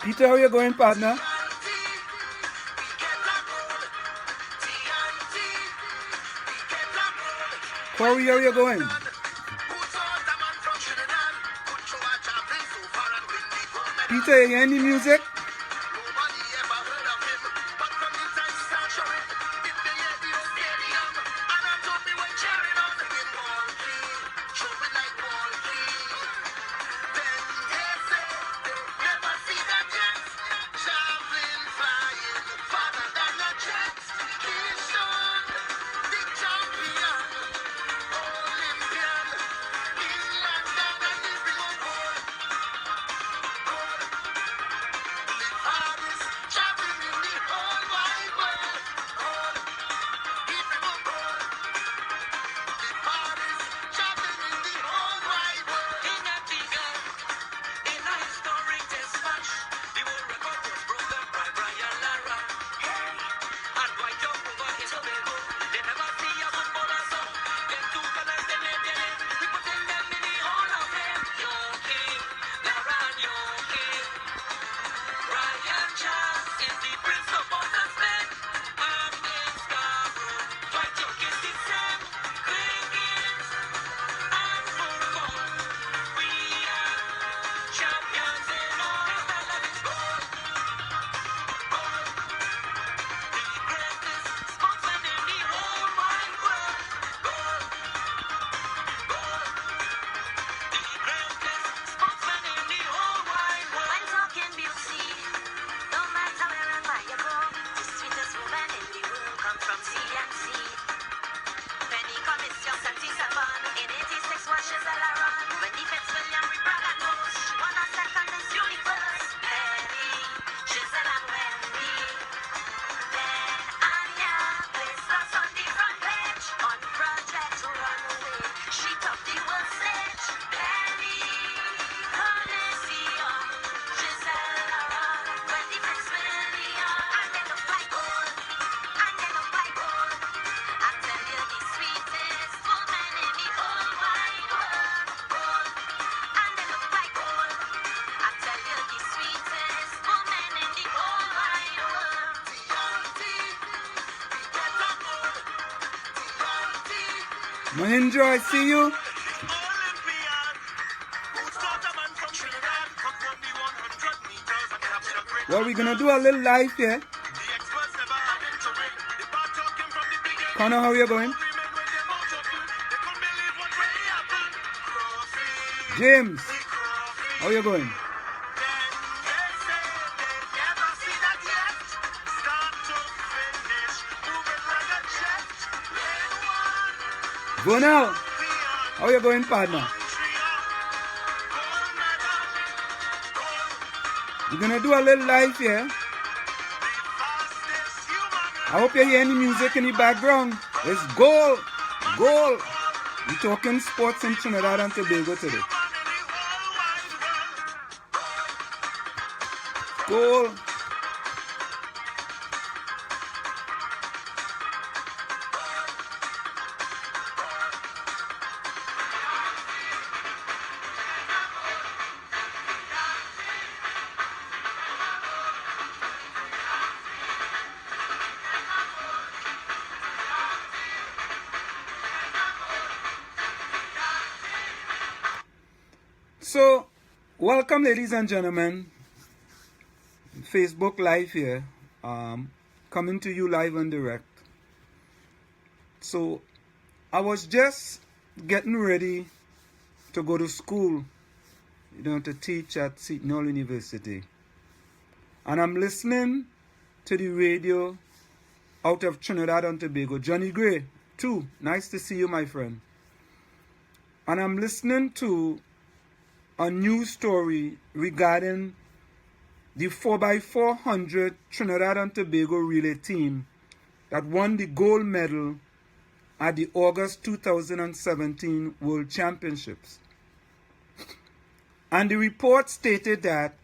Peter, how you going, partner? Corey, how you going? Peter, you hear any music? Mahendra, I see you. Well, we're gonna do a little live here. Connor, how you going? James, how you going? Go now. How you going, partner? We're gonna do a little live here. I hope you hear any music in the background. It's goal, goal. We're talking sports in Trinidad and Tobago today. Goal. So, welcome ladies and gentlemen, Facebook Live here, coming to you live and direct. So, I was just getting ready to go to school, to teach at Seton Hall University. And I'm listening to the radio out of Trinidad and Tobago. Johnny Gray, too, nice to see you, my friend. And I'm listening to a news story regarding the 4x400 Trinidad and Tobago relay team that won the gold medal at the August 2017 World Championships. And the report stated that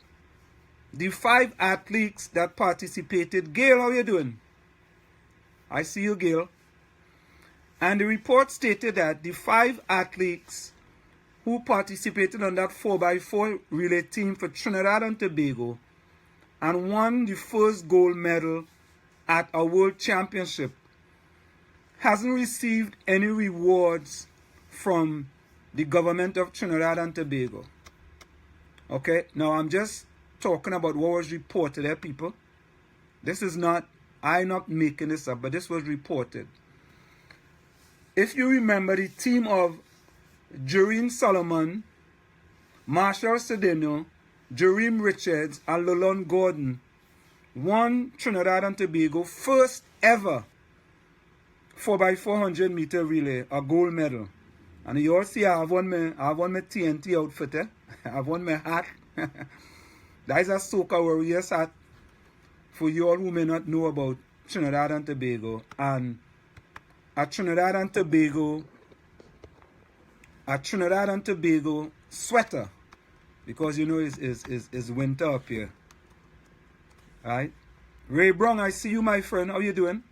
the 5 athletes that participated, Gail, how you doing? I see you, Gail. And the report stated that the 5 athletes who participated on that 4x4 relay team for Trinidad and Tobago and won the first gold medal at a world championship hasn't received any rewards from the government of Trinidad and Tobago. Okay, now I'm just talking about what was reported there, people. This is not, I'm not making this up, but this was reported. If you remember, the team of Jereen Solomon, Marshall Cedeno, Jereme Richards, and Lolon Gordon won Trinidad and Tobago first ever 4x400 meter relay, a gold medal. And you all see I have on my TNT outfit. I have on my hat. That is a Soca Warriors hat for you all who may not know about Trinidad and Tobago. And a Trinidad and Tobago sweater, because you know it's winter up here. Right? Ray Brown, I see you, my friend. How you doing?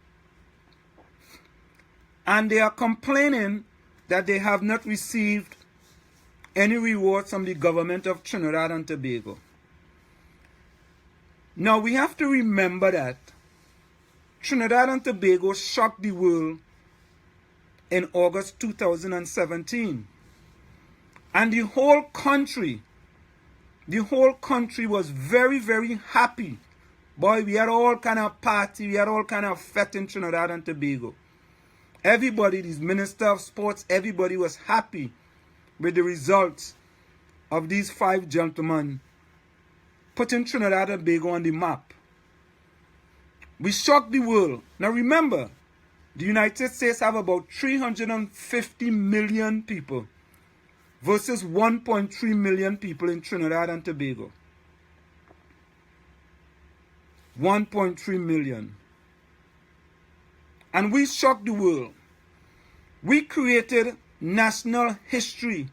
And they are complaining that they have not received any rewards from the government of Trinidad and Tobago. Now we have to remember that Trinidad and Tobago shocked the world in August 2017. And the whole country was very, very happy. Boy, we had all kind of party, we had all kind of fete in Trinidad and Tobago. Everybody, the Minister of Sports, everybody was happy with the results of these 5 gentlemen putting Trinidad and Tobago on the map. We shocked the world. Now remember, the United States have about 350 million people versus 1.3 million people in Trinidad and Tobago. 1.3 million. And we shocked the world. We created national history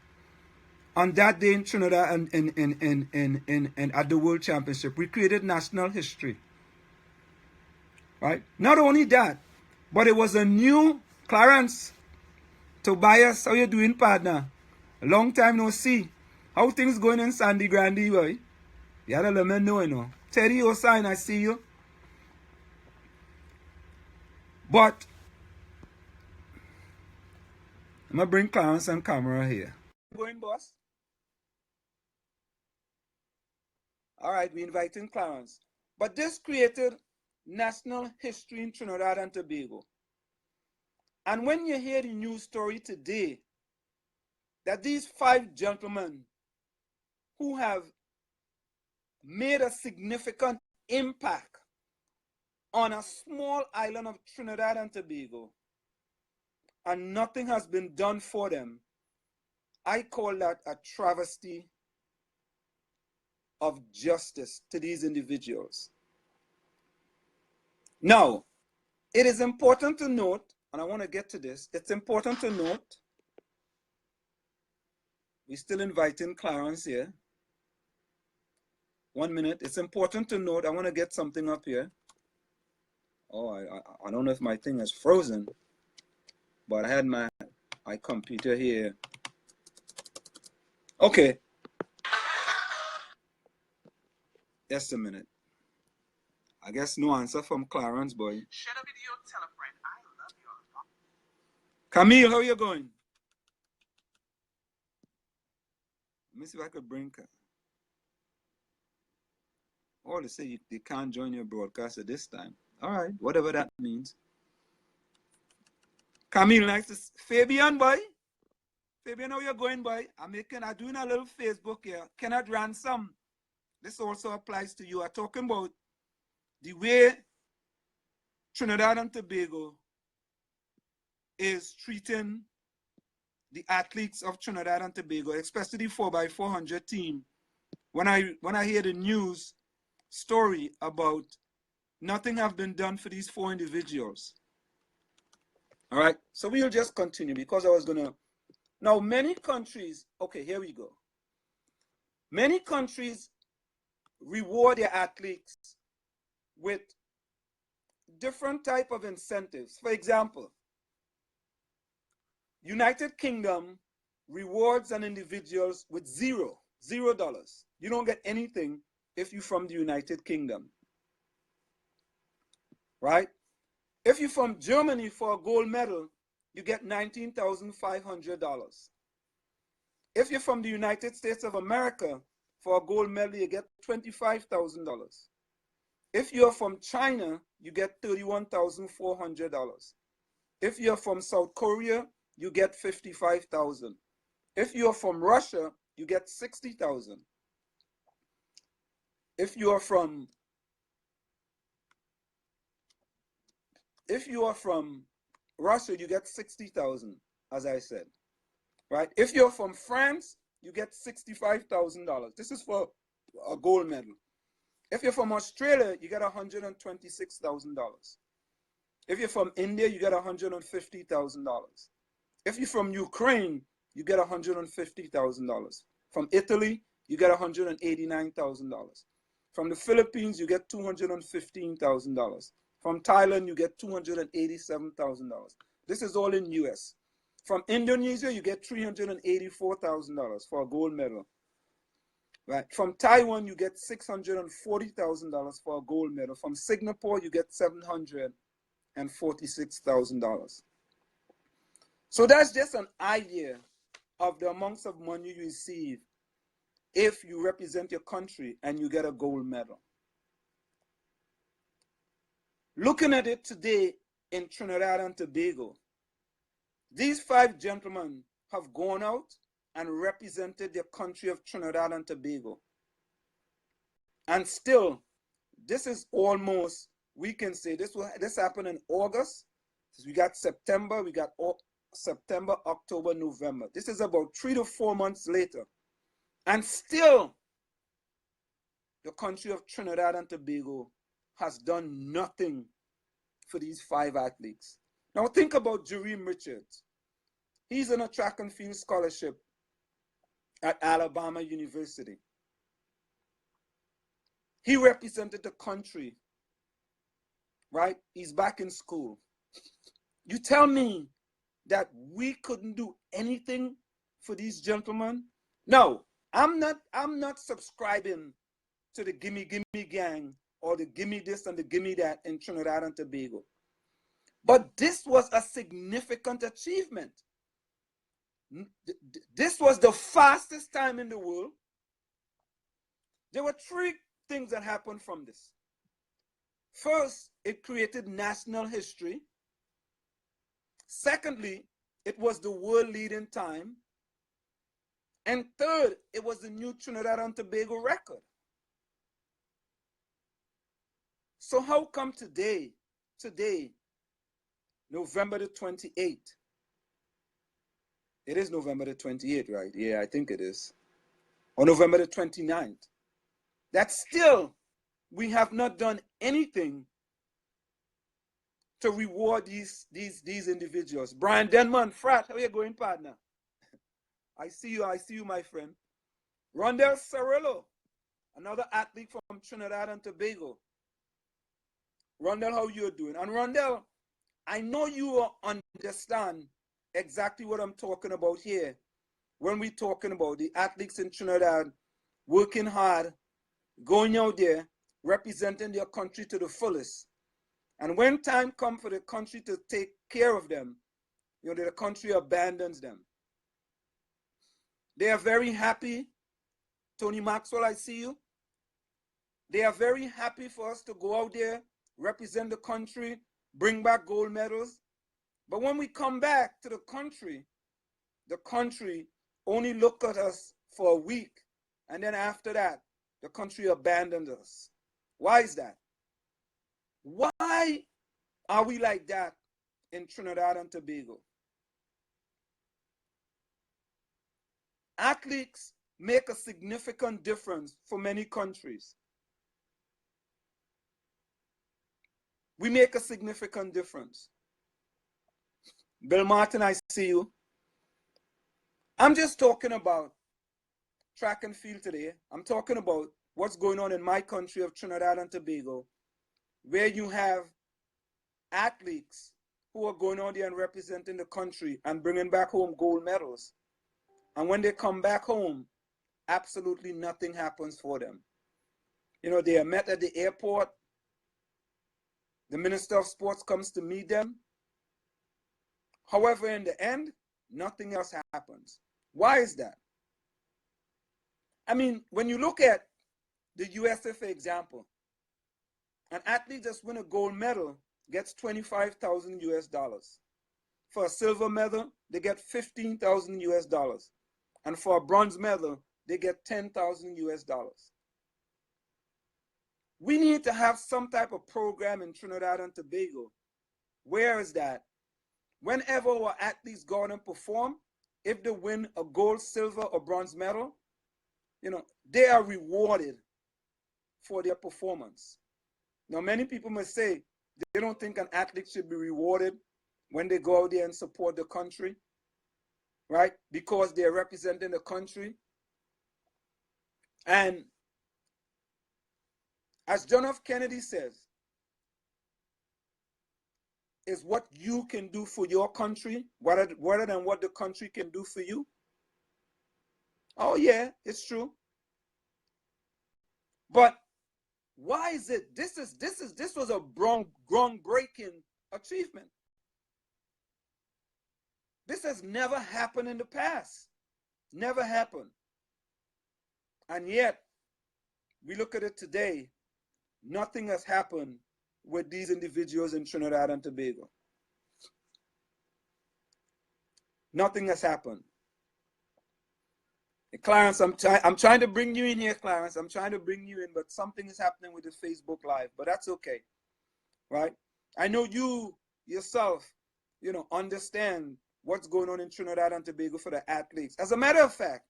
on that day in Trinidad and at the World Championship. We created national history. Right? Not only that, but it was a new Clarence Tobias. How you doing, partner? A long time no see. How things going in Sandy Grande, boy? You had to let me know, you know. Teddy Osine, I see you. But I'm going to bring Clarence on camera here. Going, boss? All right, we're inviting Clarence. But this created national history in Trinidad and Tobago. And when you hear the news story today, that these 5 gentlemen who have made a significant impact on a small island of Trinidad and Tobago, and nothing has been done for them, I call that a travesty of justice to these individuals. Now, it is important to note, and I want to get to this, it's important to note, we're still inviting Clarence here. 1 minute. It's important to note, I want to get something up here. Oh, I don't know if my thing is frozen, but I had my computer here. Okay. Just a minute. I guess no answer from Clarence, boy. Share the video, tell a friend. I love you. Camille, how you going? Let me see if I could bring her. Oh, they say they can't join your broadcast at this time. All right, whatever that means. Camille, nice to see Fabian, boy. Fabian, how you going, boy? I'm doing a little Facebook here. Kenneth Ransom. This also applies to you. I'm talking about the way Trinidad and Tobago is treating the athletes of Trinidad and Tobago, especially the 4x400 team. When I hear the news story about nothing have been done for these 4 individuals. All right, so we'll just continue because I was gonna. Now, many countries, okay, here we go. Many countries reward their athletes with different type of incentives. For example, United Kingdom rewards an individuals with $0. You don't get anything if you're from the United Kingdom, right? If you're from Germany for a gold medal, you get $19,500. If you're from the United States of America, for a gold medal, you get $25,000. If you're from China, you get $31,400. If you're from South Korea, you get $55,000. If you're from Russia, you get $60,000. If you are from Russia, you get 60,000, as I said, right? If you're from France, you get $65,000. This is for a gold medal. If you're from Australia, you get $126,000. If you're from India, you get $150,000. If you're from Ukraine, you get $150,000. From Italy, you get $189,000. From the Philippines, you get $215,000. From Thailand, you get $287,000. This is all in US. From Indonesia, you get $384,000 for a gold medal. Right. From Taiwan, you get $640,000 for a gold medal. From Singapore, you get $746,000. So that's just an idea of the amounts of money you receive if you represent your country and you get a gold medal. Looking at it today in Trinidad and Tobago, these 5 gentlemen have gone out and represented their country of Trinidad and Tobago. And still, this is almost, we can say, this happened in August. We got September, September, October, November. This is about 3 to 4 months later. And still, the country of Trinidad and Tobago has done nothing for these 5 athletes. Now think about Jareem Richards. He's on a track and field scholarship at Alabama University. He represented the country, right? He's back in school. You tell me that we couldn't do anything for these gentlemen? No, I'm not subscribing to the gimme gang or the gimme this and the gimme that in Trinidad and Tobago. But this was a significant achievement. This was the fastest time in the world. There were 3 things that happened from this. First, it created national history. Secondly, it was the world leading time. And third, it was the new Trinidad and Tobago record. So how come today, November the 28th, it is November the 28th, right? Yeah, I think it is. Or November the 29th. That still, we have not done anything to reward these individuals. Brian Denman, Frat, how are you going, partner? I see you, my friend. Rondell Cirillo, another athlete from Trinidad and Tobago. Rondell, how you doing? And Rondell, I know you understand exactly what I'm talking about here when we're talking about the athletes in Trinidad working hard, going out there, representing their country to the fullest. And when time comes for the country to take care of them, the country abandons them. They are very happy. Tony Maxwell, I see you. They are very happy for us to go out there, represent the country, bring back gold medals. But when we come back to the country only look at us for a week. And then after that, the country abandons us. Why is that? Why are we like that in Trinidad and Tobago? Athletes make a significant difference for many countries. We make a significant difference. Bill Martin, I see you. I'm just talking about track and field today. I'm talking about what's going on in my country of Trinidad and Tobago, where you have athletes who are going out there and representing the country and bringing back home gold medals. And when they come back home, absolutely nothing happens for them. They are met at the airport. The Minister of Sports comes to meet them. However, in the end, nothing else happens. Why is that? I mean, when you look at the USA, for example, an athlete just win a gold medal gets 25,000 US dollars. For a silver medal, they get 15,000 US dollars. And for a bronze medal, they get 10,000 US dollars. We need to have some type of program in Trinidad and Tobago. Where is that? Whenever our athletes go out and perform, if they win a gold, silver, or bronze medal, they are rewarded for their performance. Now, many people may say they don't think an athlete should be rewarded when they go out there and support the country, right? Because they're representing the country. And as John F. Kennedy says, is what you can do for your country rather than what the country can do for you. Oh yeah, it's true. But why is it this was a groundbreaking achievement? This has never happened in the past. Never happened. And yet, we look at it today, nothing has happened with these individuals in Trinidad and Tobago. Nothing has happened. Clarence, I'm trying to bring you in here, Clarence. I'm trying to bring you in, but something is happening with the Facebook Live, but that's okay, right? I know you yourself, understand what's going on in Trinidad and Tobago for the athletes. As a matter of fact,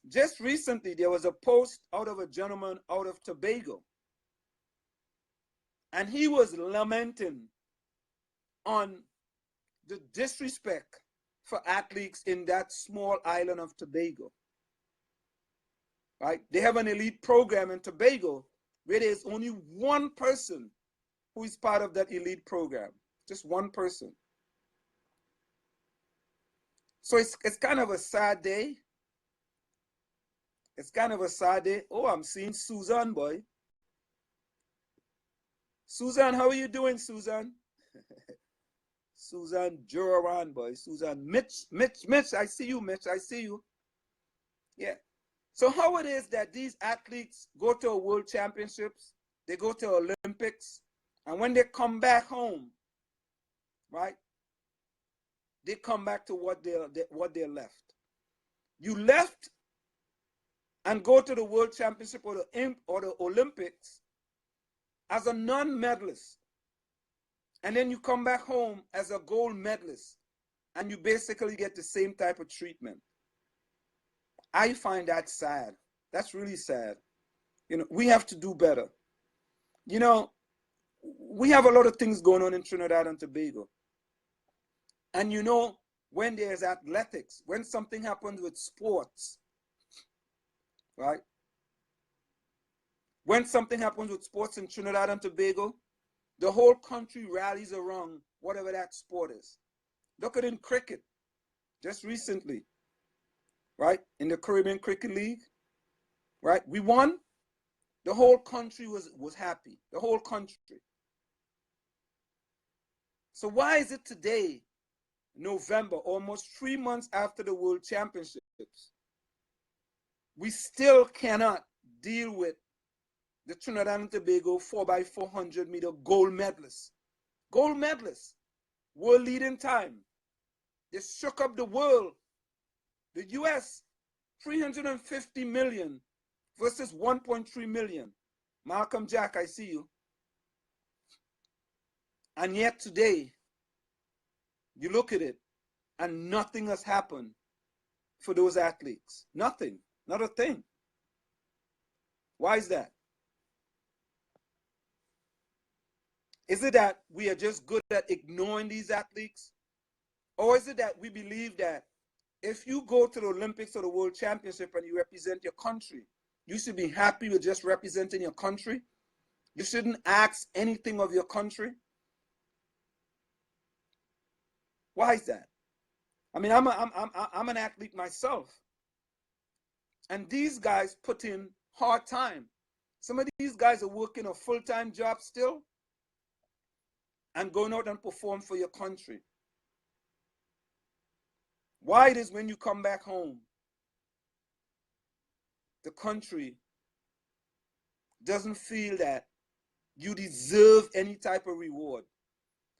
just recently, there was a post out of a gentleman out of Tobago, and he was lamenting on the disrespect for athletes in that small island of Tobago. Right? They have an elite program in Tobago where there's only one person who is part of that elite program. Just one person. So it's kind of a sad day. It's kind of a sad day. Oh, I'm seeing Susan, boy. Susan, how are you doing, Susan? Susan Joran, boy. Susan, Mitch, I see you, Mitch, I see you. Yeah. So how it is that these athletes go to a world championships, they go to Olympics, and when they come back home, right, they come back to what they left. You left and go to the world championship or the Olympics as a non-medalist, and then you come back home as a gold medalist, and you basically get the same type of treatment. I find that sad. That's really sad. We have to do better. We have a lot of things going on in Trinidad and Tobago. And when there's athletics, when something happens with sports, right? When something happens with sports in Trinidad and Tobago, the whole country rallies around whatever that sport is. Look at it in cricket, just recently, right? In the Caribbean Cricket League, right? We won. The whole country was happy. The whole country. So why is it today, November, almost 3 months after the World Championships, we still cannot deal with the Trinidad and Tobago 4x400 meter gold medalists? Gold medalists, world leading time. They shook up the world. The US, 350 million versus 1.3 million. Malcolm Jack, I see you. And yet today, you look at it, and nothing has happened for those athletes. Nothing, not a thing. Why is that? Is it that we are just good at ignoring these athletes? Or is it that we believe that if you go to the Olympics or the World Championship and you represent your country, you should be happy with just representing your country? You shouldn't ask anything of your country? Why is that? I mean, I'm an athlete myself. And these guys put in hard time. Some of these guys are working a full-time job still and going out and perform for your country. Why it is when you come back home, the country doesn't feel that you deserve any type of reward.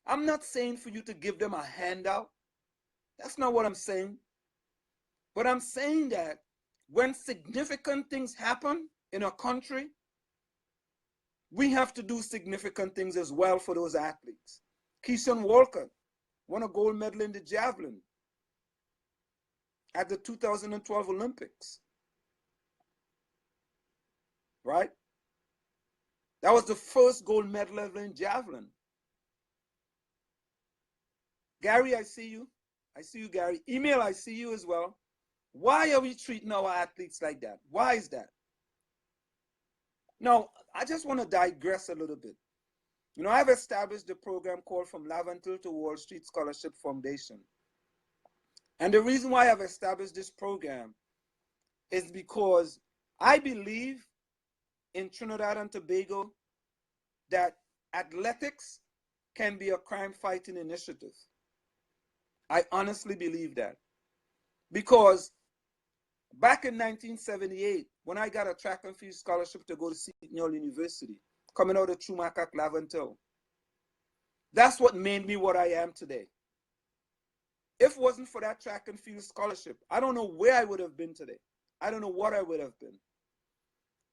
I'm not saying for you to give them a handout. That's not what I'm saying. But I'm saying that when significant things happen in a country, we have to do significant things as well for those athletes. Keyshawn Walker won a gold medal in the javelin at the 2012 Olympics. Right? That was the first gold medal ever in javelin. Gary, I see you. I see you, Gary. Email, I see you as well. Why are we treating our athletes like that? Why is that? Now, I just want to digress a little bit. You know, I've established a program called From Laventille to Wall Street Scholarship Foundation. And the reason why I've established this program is because I believe in Trinidad and Tobago that athletics can be a crime-fighting initiative. I honestly believe that. Because back in 1978, when I got a track and field scholarship to go to Seton University, coming out of Chumacac, Laventille, that's what made me what I am today. If it wasn't for that track and field scholarship, I don't know where I would have been today. I don't know what I would have been.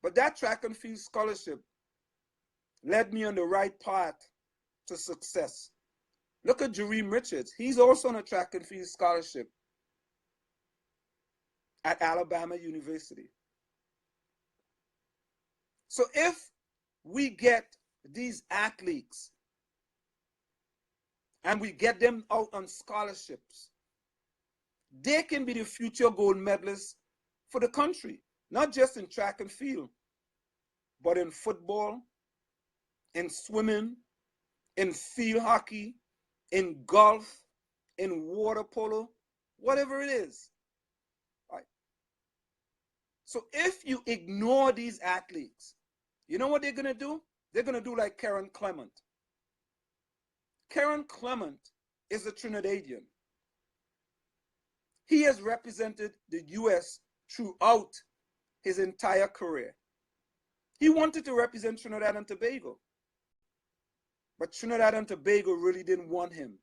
But that track and field scholarship led me on the right path to success. Look at Jareem Richards. He's also on a track and field scholarship at Alabama University. So if we get these athletes and we get them out on scholarships, they can be the future gold medalists for the country, not just in track and field, but in football, in swimming, in field hockey, in golf, in water polo, whatever it is. Right? So if you ignore these athletes, you know what they're going to do? They're going to do like Karen Clement. Karen Clement is a Trinidadian. He has represented the U.S. throughout his entire career. He wanted to represent Trinidad and Tobago. But Trinidad and Tobago really didn't want him.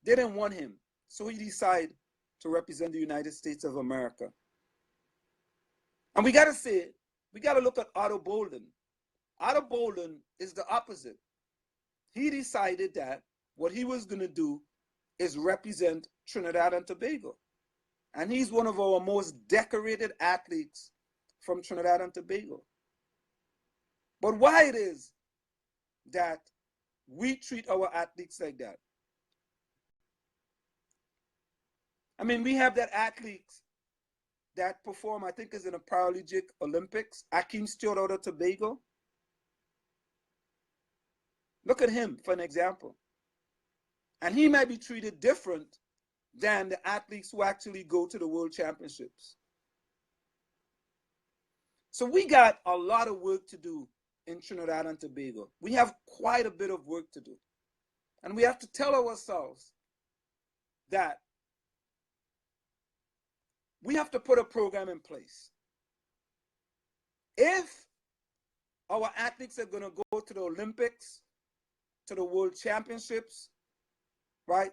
They didn't want him. So he decided to represent the United States of America. And we got to say, we got to look at Otto Bolden. Otto Bolden is the opposite. He decided that what he was going to do is represent Trinidad and Tobago. And he's one of our most decorated athletes from Trinidad and Tobago. But why it is that we treat our athletes like that? I mean, we have that athletes that perform, I think is in the Paralympic Olympics, Akeem Stewart out of Tobago. Look at him for an example. And he might be treated different than the athletes who actually go to the World Championships. So we got a lot of work to do in Trinidad and Tobago. We have quite a bit of work to do. And we have to tell ourselves that we have to put a program in place. If our athletes are going to go to the Olympics, to the World Championships, right,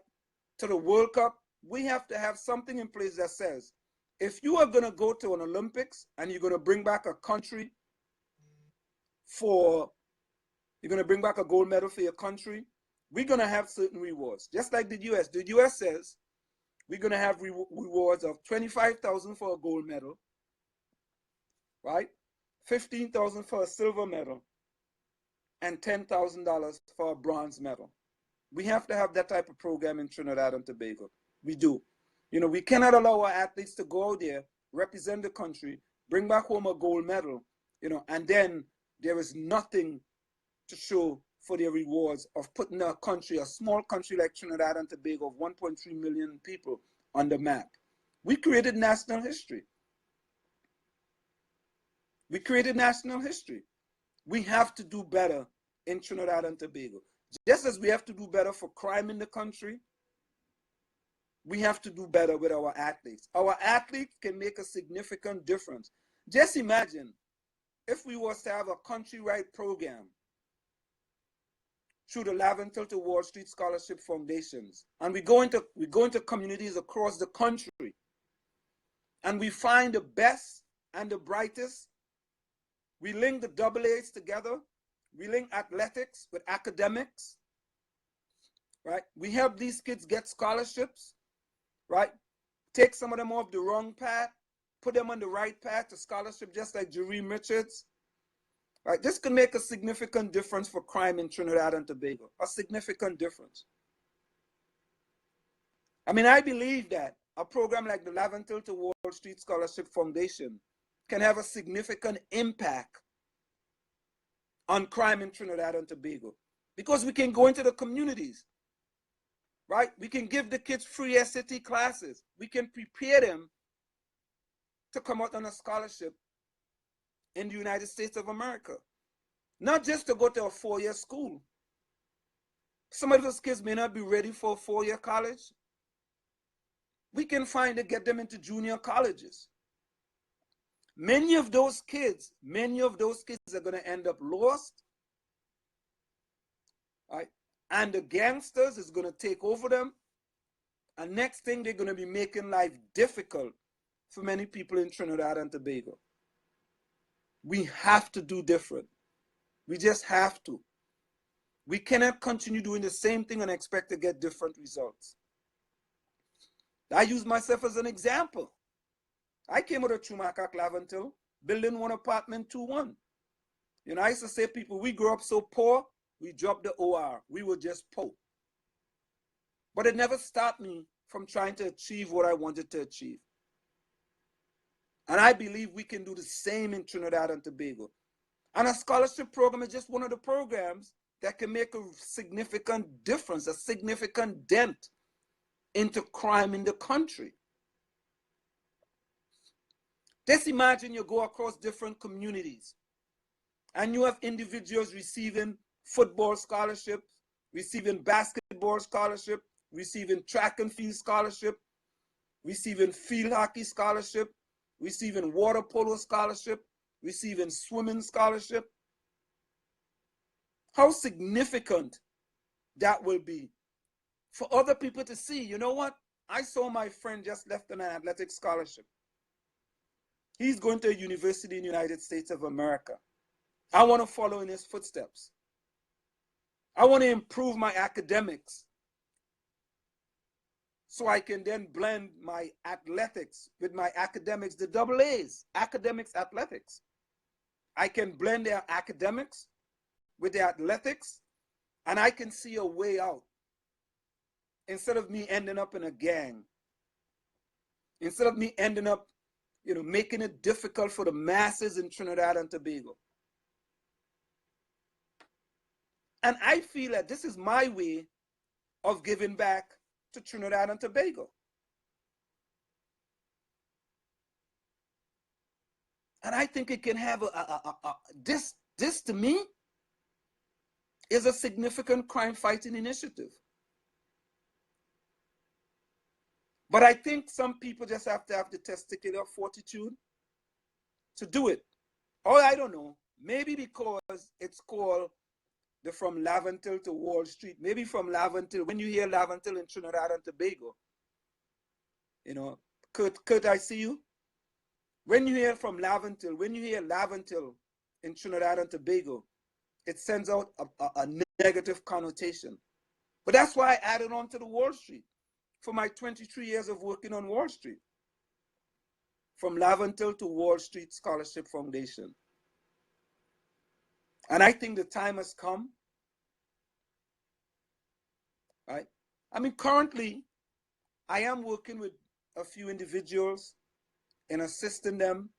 to the World Cup, we have to have something in place that says, if you are going to go to an Olympics and you're going to bring back a country you're going to bring back a gold medal for your country, we're going to have certain rewards. Just like the U.S. The U.S. says we're going to have rewards of $25,000 for a gold medal, right? $15,000 for a silver medal, and $10,000 for a bronze medal. We have to have that type of program in Trinidad and Tobago. We do. You know, we cannot allow our athletes to go out there, represent the country, bring back home a gold medal, you know, and then there is nothing to show for their rewards of putting a country, a small country like Trinidad and Tobago of 1.3 million people on the map. We created national history. We created national history. We have to do better in Trinidad and Tobago. Just as we have to do better for crime in the country, we have to do better with our athletes. Our athletes can make a significant difference. Just imagine if we was to have a countrywide program through the Laventil to Wall Street Scholarship Foundations, and we go into communities across the country, and we find the best and the brightest. We link the double A's together. We link athletics with academics, right? We help these kids get scholarships, right? Take some of them off the wrong path, put them on the right path to scholarship, just like Jareem Richards, right? This could make a significant difference for crime in Trinidad and Tobago, a significant difference. I mean, I believe that a program like the Laventil to Wall Street Scholarship Foundation can have a significant impact on crime in Trinidad and Tobago, because we can go into the communities, right? We can give the kids free SAT classes. We can prepare them to come out on a scholarship in the United States of America, not just to go to a 4-year school. Some of those kids may not be ready for a 4-year college. We can find to get them into junior colleges. Many of those kids are going to end up lost, right? And the gangsters is going to take over them. And next thing, they're going to be making life difficult for many people in Trinidad and Tobago. We have to do different. We just have to. We cannot continue doing the same thing and expect to get different results. I use myself as an example. I came out of Chumakak Laventil, building 1 apartment 2-1. You know, I used to say, people, we grew up so poor, we dropped the OR. We were just poor. But it never stopped me from trying to achieve what I wanted to achieve. And I believe we can do the same in Trinidad and Tobago. And a scholarship program is just one of the programs that can make a significant difference, a significant dent into crime in the country. Just imagine you go across different communities and you have individuals receiving football scholarships, receiving basketball scholarship, receiving track and field scholarship, receiving field hockey scholarship, receiving water polo scholarship, receiving swimming scholarship. How significant that will be for other people to see. You know what? I saw my friend just left on an athletic scholarship. He's going to a university in the United States of America. I want to follow in his footsteps. I want to improve my academics so I can then blend my athletics with my academics, the double A's, academics, athletics. I can blend their academics with their athletics, and I can see a way out. Instead of me ending up in a gang, instead of me ending up, you know, making it difficult for the masses in Trinidad and Tobago. And I feel that this is my way of giving back to Trinidad and Tobago. And I think it can have this to me is a significant crime fighting initiative. But I think some people just have to have the testicular fortitude to do it. Or I don't know, maybe because it's called the From Laventil to Wall Street. Maybe from Laventil, when you hear Laventil in Trinidad and Tobago, you know, Kurt, I see you. When you hear from Laventil, when you hear Laventil in Trinidad and Tobago, it sends out a negative connotation. But that's why I added on to the Wall Street for my 23 years of working on Wall Street. From Laventil to Wall Street Scholarship Foundation. And I think the time has come, right? I mean, currently, I am working with a few individuals and assisting them,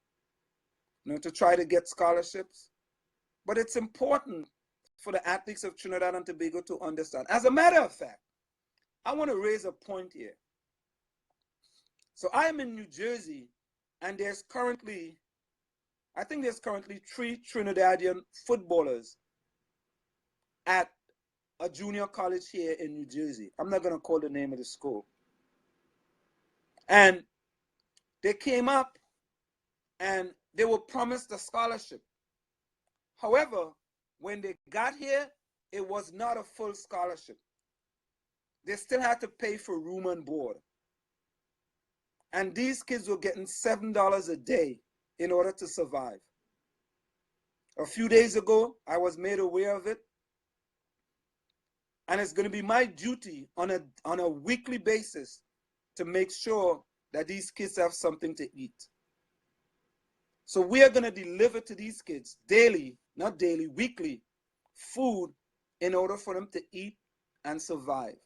you know, to try to get scholarships. But it's important for the athletes of Trinidad and Tobago to understand. As a matter of fact, I want to raise a point here. So I'm in New Jersey, and there's currently I think there's currently 3 Trinidadian footballers at a junior college here in New Jersey. I'm not going to call the name of the school. And they came up and they were promised a scholarship. However, when they got here, it was not a full scholarship. They still had to pay for room and board. And these kids were getting $7 a day in order to survive. A few days ago, I was made aware of it. And it's going to be my duty on a weekly basis to make sure that these kids have something to eat. So we are going to deliver to these kids daily, not daily, weekly, food in order for them to eat and survive.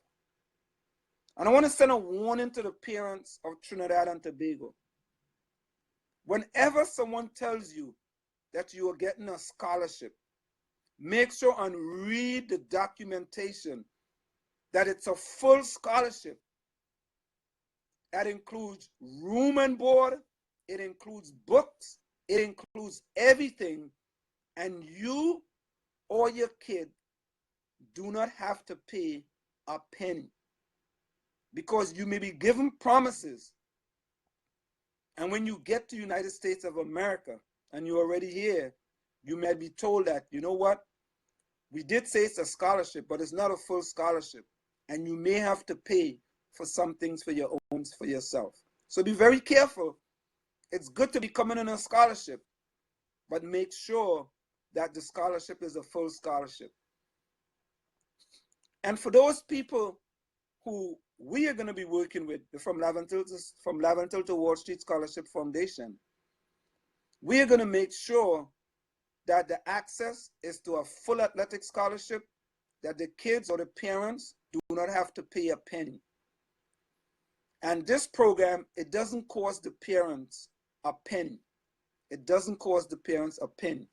And I want to send a warning to the parents of Trinidad and Tobago. Whenever someone tells you that you are getting a scholarship, make sure and read the documentation that it's a full scholarship. That includes room and board, it includes books, it includes everything, and you or your kid do not have to pay a penny, because you may be given promises, and when you get to the United States of America and you're already here, you may be told that, you know what, we did say it's a scholarship, but it's not a full scholarship, and you may have to pay for some things for your own, for yourself. So be very careful. It's good to be coming on a scholarship, but make sure that the scholarship is a full scholarship. And for those people who we are going to be working with from Laventil to Wall Street Scholarship Foundation, we are going to make sure that the access is to a full athletic scholarship, that the kids or the parents do not have to pay a penny. And this program, it doesn't cost the parents a penny. It doesn't cost the parents a penny.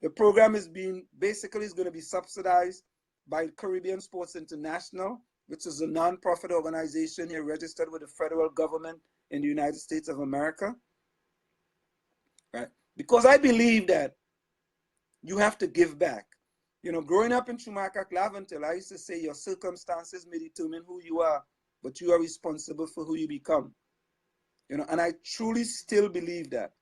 The program is going to be subsidized by Caribbean Sports International, which is a nonprofit organization here registered with the federal government in the United States of America. Right? Because I believe that you have to give back. You know, growing up in Chumaca, Laventil, I used to say your circumstances may determine who you are, but you are responsible for who you become. You know, and I truly still believe that.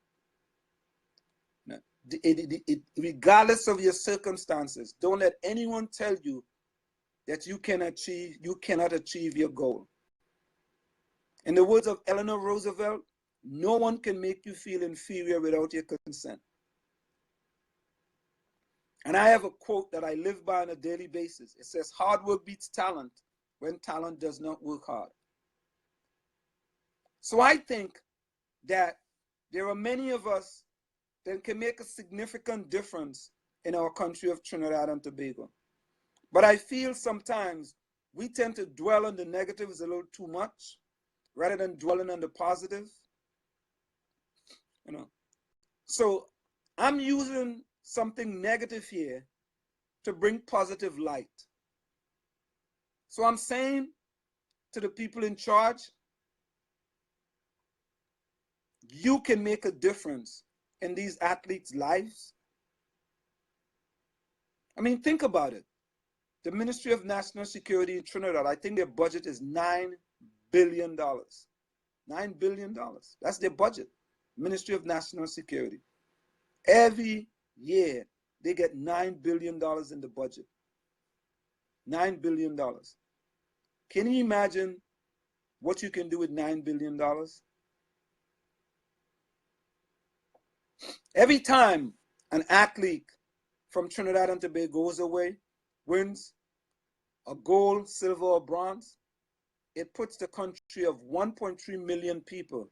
Regardless of your circumstances, don't let anyone tell you that you cannot achieve your goal. In the words of Eleanor Roosevelt, no one can make you feel inferior without your consent. And I have a quote that I live by on a daily basis. It says, hard work beats talent when talent does not work hard. So I think that there are many of us that can make a significant difference in our country of Trinidad and Tobago. But I feel sometimes we tend to dwell on the negatives a little too much rather than dwelling on the positive. You know, so I'm using something negative here to bring positive light. So I'm saying to the people in charge, you can make a difference in these athletes' lives. I mean, think about it. The Ministry of National Security in Trinidad, I think their budget is $9 billion. $9 billion. That's their budget. Ministry of National Security. Every year, they get $9 billion in the budget. $9 billion. Can you imagine what you can do with $9 billion? Every time an athlete from Trinidad and Tobago goes away, wins a gold, silver, or bronze, it puts the country of 1.3 million people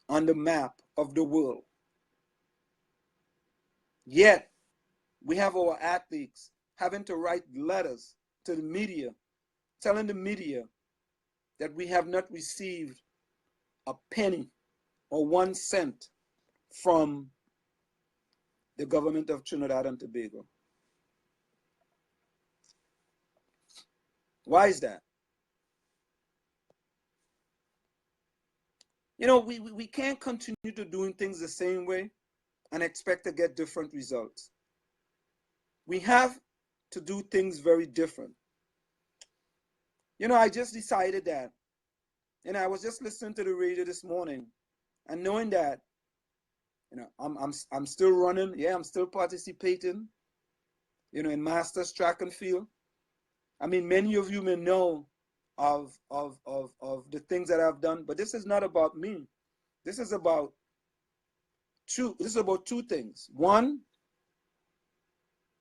on the map of the world. Yet, we have our athletes having to write letters to the media, telling the media that we have not received a penny or 1 cent from the government of Trinidad and Tobago. Why is that? You know, we can't continue to doing things the same way. and expect to get different results. We have to do things very different. You know, I just decided that, and I was just listening to the radio this morning, and knowing that, you know, I'm still running. Yeah, I'm still participating, you know, in masters track and field. I mean, many of you may know of the things that I've done, but this is not about me. This is about two things. One,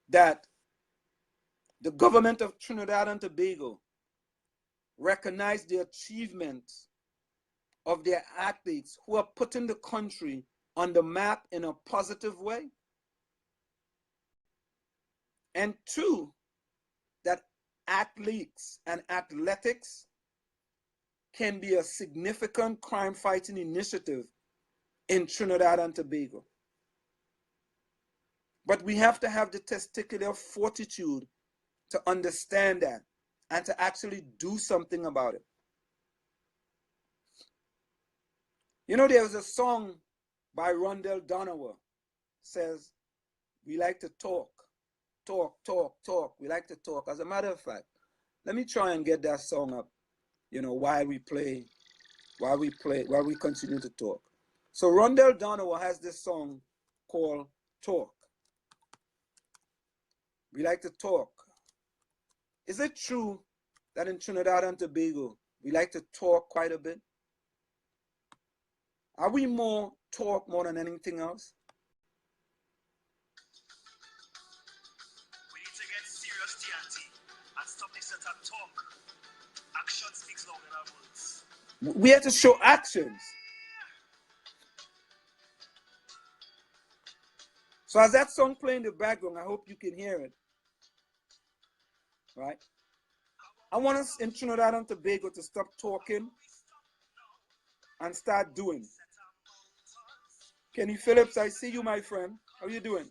that the government of Trinidad and Tobago recognize the achievements of their athletes who are putting the country on the map in a positive way. And two, that athletes and athletics can be a significant crime fighting initiative in Trinidad and Tobago. But we have to have the testicular fortitude to understand that and to actually do something about it. You know, there was a song by Rondell Donowa, says, we like to talk. We like to talk. As a matter of fact, let me try and get that song up, you know, while we continue to talk. So Rondell Donowa has this song called Talk. We like to talk. Is it true that in Trinidad and Tobago, we like to talk quite a bit? Are we talk more than anything else? We need to get serious, TNT, and stop this set of talk. Action speaks louder than words. We have to show actions. So as that song playing in the background, I hope you can hear it. Right? I want us in Trinidad and Tobago to stop talking and start doing. Kenny Phillips, I see you, my friend. How are you doing?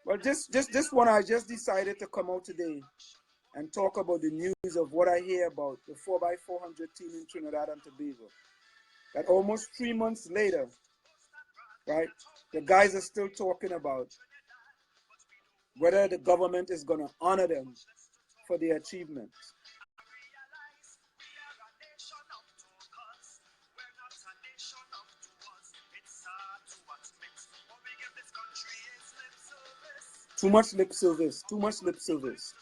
Well, this one, I just decided to come out today and talk about the news of what I hear about the 4x400 team in Trinidad and Tobago. That almost 3 months later, right, the guys are still talking about whether the government is going to honor them for their achievements. Too much lip service. Too much lip service.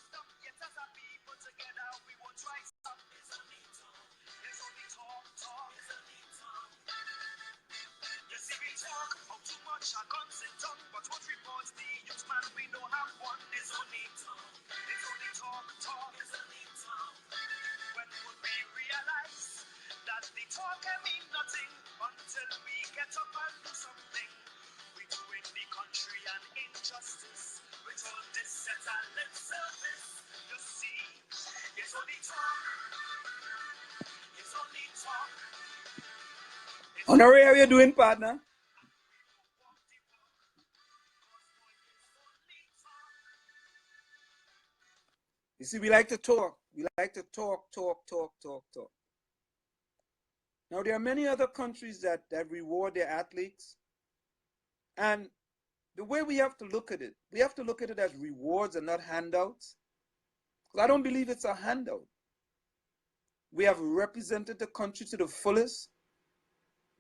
Honorary, how are you doing, partner? You see, we like to talk. We like to talk. Now, there are many other countries that reward their athletes. And the way we have to look at it, we have to look at it as rewards and not handouts. Because I don't believe it's a handout. We have represented the country to the fullest.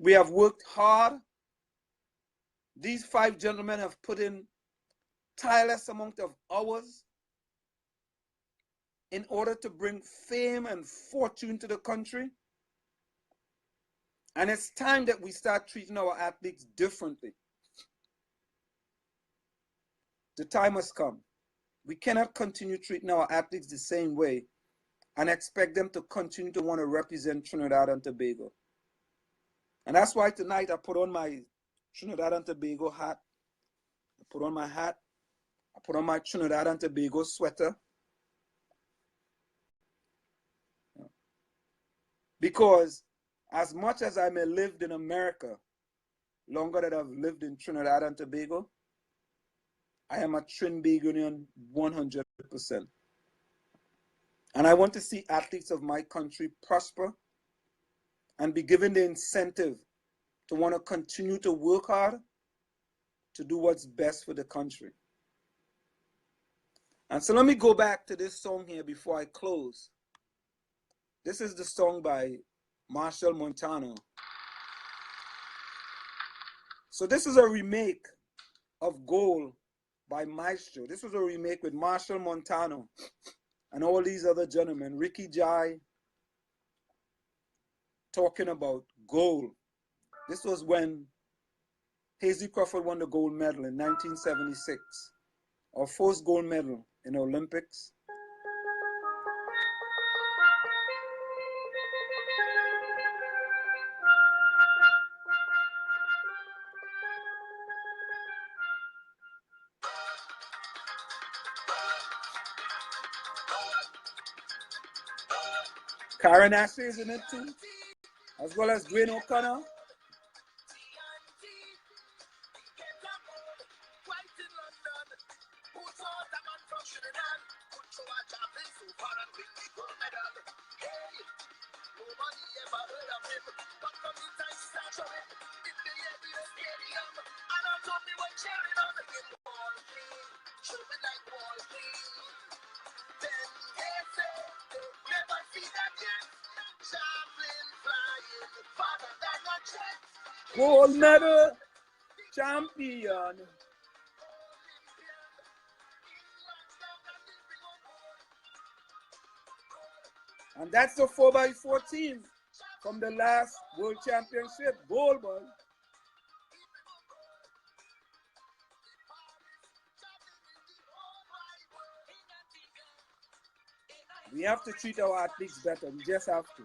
We have worked hard. These 5 gentlemen have put in tireless amount of hours in order to bring fame and fortune to the country. And it's time that we start treating our athletes differently. The time has come. We cannot continue treating our athletes the same way and expect them to continue to want to represent Trinidad and Tobago. And that's why tonight I put on my Trinidad and Tobago hat. I put on my hat. I put on my Trinidad and Tobago sweater. Because as much as I may have lived in America longer than I've lived in Trinidad and Tobago, I am a Trinbagonian 100%. And I want to see athletes of my country prosper and be given the incentive to want to continue to work hard to do what's best for the country. And so let me go back to this song here before I close. This is the song by Marshall Montano. So this is a remake of Gold by Maestro. This was a remake with Marshall Montano and all these other gentlemen. Ricky Jai talking about gold. This was when Hazy Crawford won the gold medal in 1976. Our first gold medal in the Olympics. Karen Ashley is in it too, as well as Dwayne O'Connor. Gold medal champion. And that's the 4x14 from the last World Championship. Gold, boy. We have to treat our athletes better. We just have to.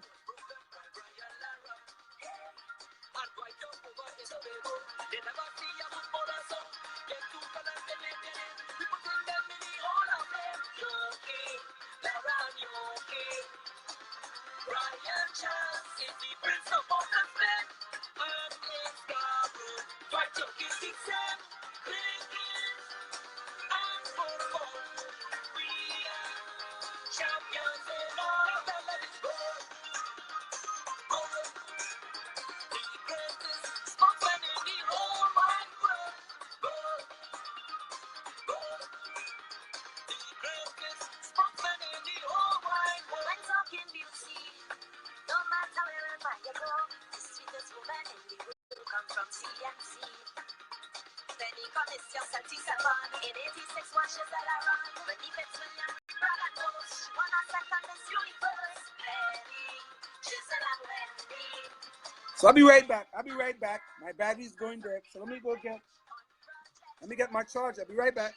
So I'll be right back. My battery's going dead. So let me get my charger. I'll be right back.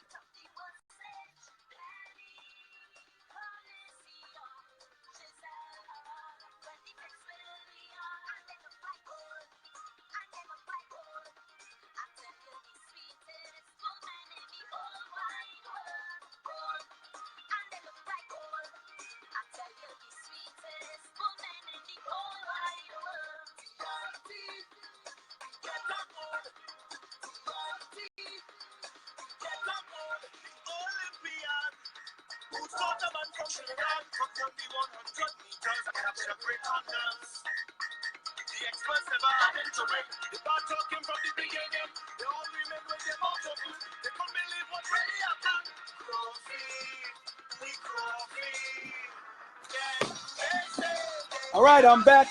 All right, I'm back.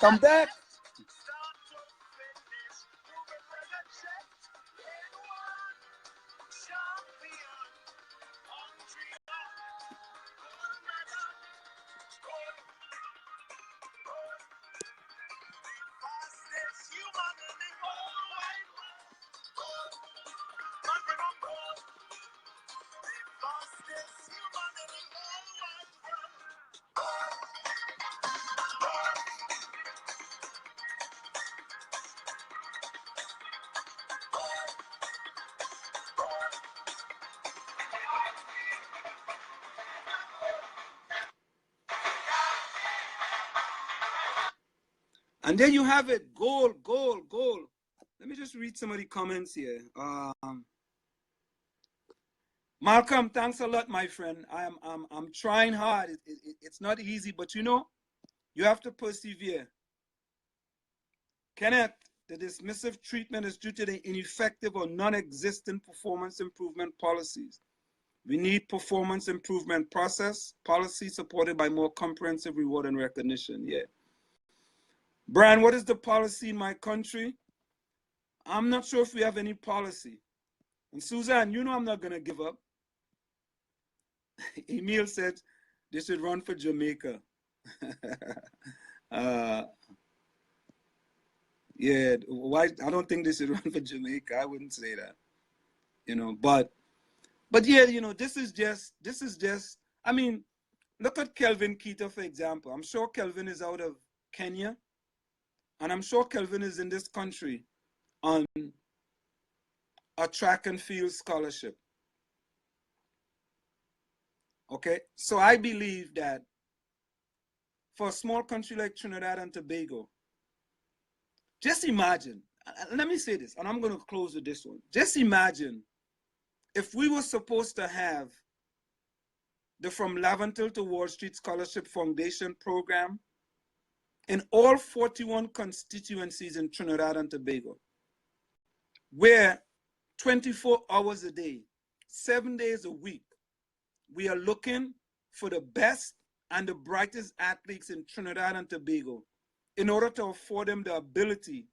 And there you have it. Gold. Let me just read some of the comments here. Malcolm, thanks a lot, my friend. I'm trying hard. It's not easy, but you know, you have to persevere. Kenneth, The dismissive treatment is due to the ineffective or non-existent performance improvement policies. We need performance improvement process, policy supported by more comprehensive reward and recognition. Yeah. Brian, what is the policy in my country? I'm not sure if we have any policy. And Suzanne, you know I'm not going to give up. Emil said they should run for Jamaica. Yeah, why? I don't think they should run for Jamaica. I wouldn't say that, but yeah, this is just, I mean, look at Kelvin Keita, for example. I'm sure Kelvin is out of Kenya, and I'm sure Kelvin is in this country on a track and field scholarship. Okay, so I believe that for a small country like Trinidad and Tobago, just imagine, let me say this, and I'm going to close with this one. Just imagine if we were supposed to have the From Laventil to Wall Street Scholarship Foundation program in all 41 constituencies in Trinidad and Tobago, where 24 hours a day, 7 days a week, we are looking for the best and the brightest athletes in Trinidad and Tobago in order to afford them the ability,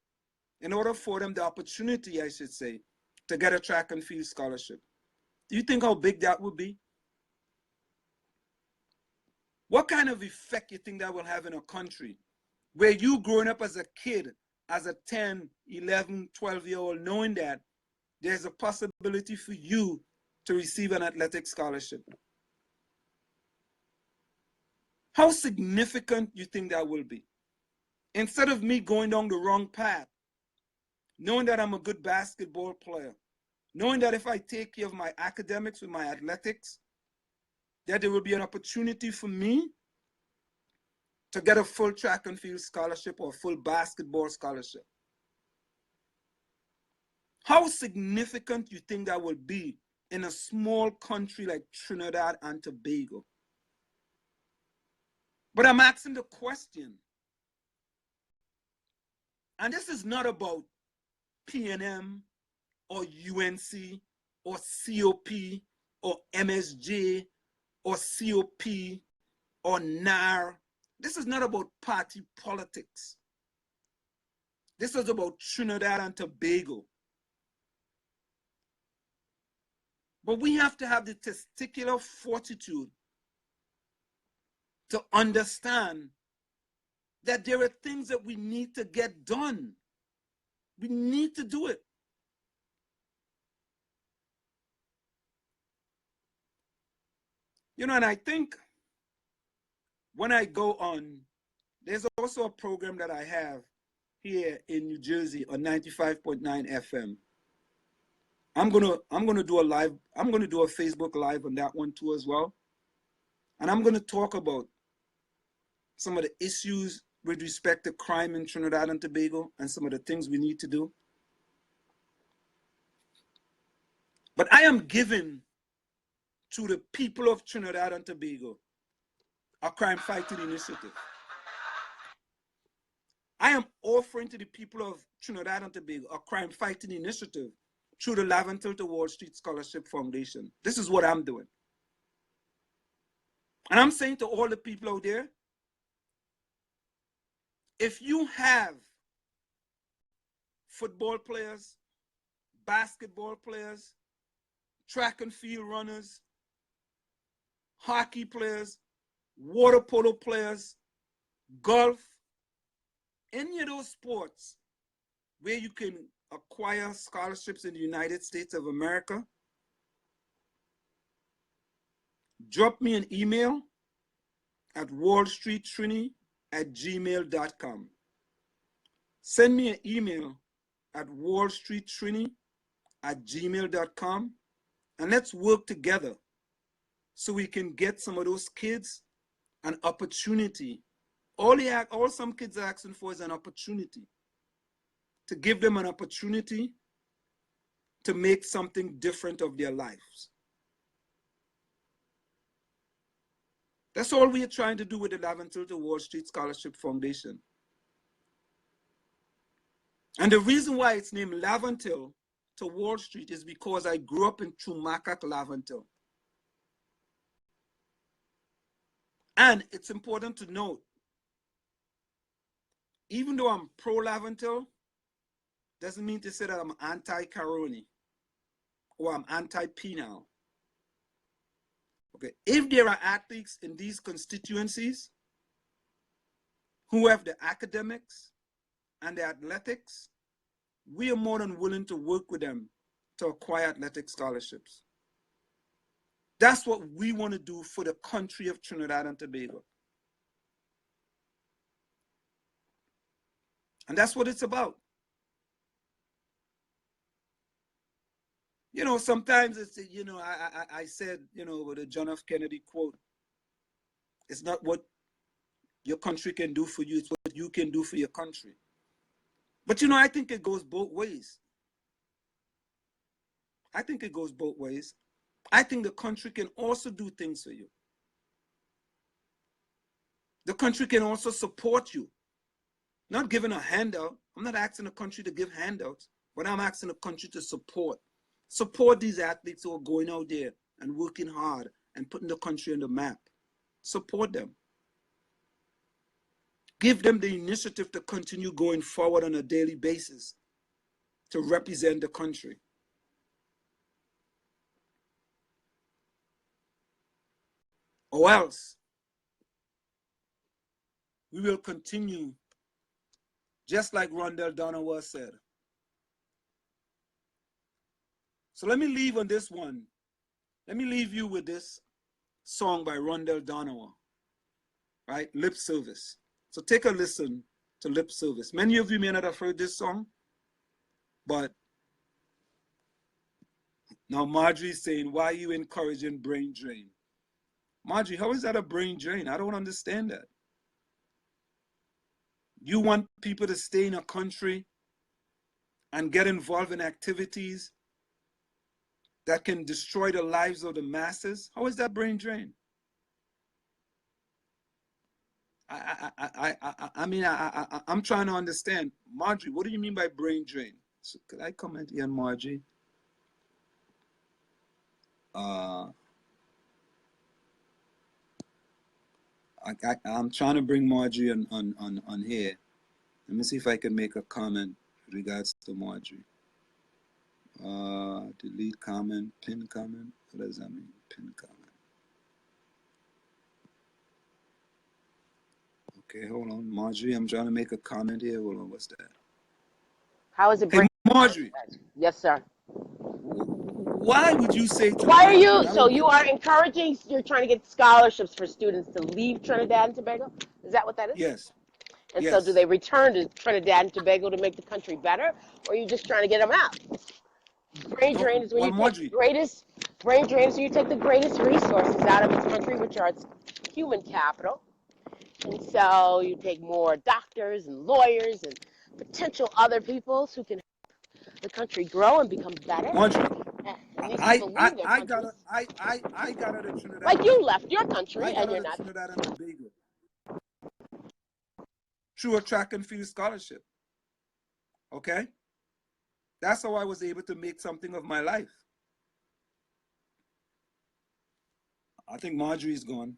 in order for them the opportunity, I should say, to get a track and field scholarship. Do you think how big that would be? What kind of effect you think that will have in a country where you growing up as a kid, as a 10, 11, 12-year-old, knowing that there's a possibility for you to receive an athletic scholarship? How significant you think that will be? Instead of me going down the wrong path, knowing that I'm a good basketball player, knowing that if I take care of my academics with my athletics, that there will be an opportunity for me to get a full track and field scholarship or a full basketball scholarship. How significant you think that will be in a small country like Trinidad and Tobago? But I'm asking the question, and this is not about PNM or UNC or COP or MSJ or COP or NAR. This is not about party politics. This is about Trinidad and Tobago. But we have to have the testicular fortitude to understand that there are things that we need to get done. We need to do it. And I think when I go on, there's also a program that I have here in New Jersey on 95.9 FM. I'm gonna do a live, I'm gonna do a Facebook Live on that one too as well. And I'm gonna talk about some of the issues with respect to crime in Trinidad and Tobago and some of the things we need to do. But I am giving to the people of Trinidad and Tobago a crime fighting initiative. I am offering to the people of Trinidad and Tobago a crime fighting initiative through the Laventil to Wall Street Scholarship Foundation. This is what I'm doing. And I'm saying to all the people out there, if you have football players, basketball players, track and field runners, hockey players, water polo players, golf, any of those sports where you can acquire scholarships in the United States of America, drop me an email at wallstreettrini@gmail.com. Send me an email at wallstreettrini@gmail.com, and let's work together so we can get some of those kids an opportunity. All some kids are asking for is an opportunity, to give them an opportunity to make something different of their lives. That's all we are trying to do with the Laventil to Wall Street Scholarship Foundation. And the reason why it's named Laventille to Wall Street is because I grew up in Chumakak, Laventille. And it's important to note, even though I'm pro-Laventille, doesn't mean to say that I'm anti-Caroni or I'm anti-penal. Okay, if there are athletes in these constituencies who have the academics and the athletics, we are more than willing to work with them to acquire athletic scholarships. That's what we want to do for the country of Trinidad and Tobago. And that's what it's about. You know, sometimes it's, you know, I said, you know, with the John F. Kennedy quote, it's not what your country can do for you, it's what you can do for your country. But, you know, I think it goes both ways. I think it goes both ways. I think the country can also do things for you. The country can also support you. Not giving a handout. I'm not asking the country to give handouts, but I'm asking the country to support. Support these athletes who are going out there and working hard and putting the country on the map. Support them. Give them the initiative to continue going forward on a daily basis to represent the country. Or else, we will continue, just like Rondell Donovan said. So let me leave on this one. Let me leave you with this song by Rondell Donovan, right? Lip Service. So take a listen to Lip Service. Many of you may not have heard this song, but now Marjorie's saying, why are you encouraging brain drain? Marjorie, how is that a brain drain? I don't understand that. You want people to stay in a country and get involved in activities that can destroy the lives of the masses? How is that brain drain? I mean, I'm trying to understand. Marjorie, what do you mean by brain drain? So could I comment here, Marjorie? I'm trying to bring Marjorie on here. Let me see if I can make a comment with regards to Marjorie. Delete comment, pin comment. What does that mean? Pin comment. Okay, hold on. Marjorie, I'm trying to make a comment here. Hold on, what's that? How is it? Hey, Marjorie. Yes, sir. Why would you say to Why are brain you, drain? so you are encouraging, you're trying to get scholarships for students to leave Trinidad and Tobago? Is that what that is? Yes. And so do Yes. they return to Trinidad and Tobago to make the country better, or are you just trying to get them out? Brain drain is when Well, you take the Marjorie. greatest, brain drain is when you take the greatest resources out of its country, which are its human capital. And so you take more doctors and lawyers and potential other people who can help the country grow and become better. Marjorie. And these people leave their countries. I got out of Trinidad. Like you left your country I got and out you're of not. Trinidad and Tobago through a track and field scholarship. Okay? That's how I was able to make something of my life. I think Marjorie's gone.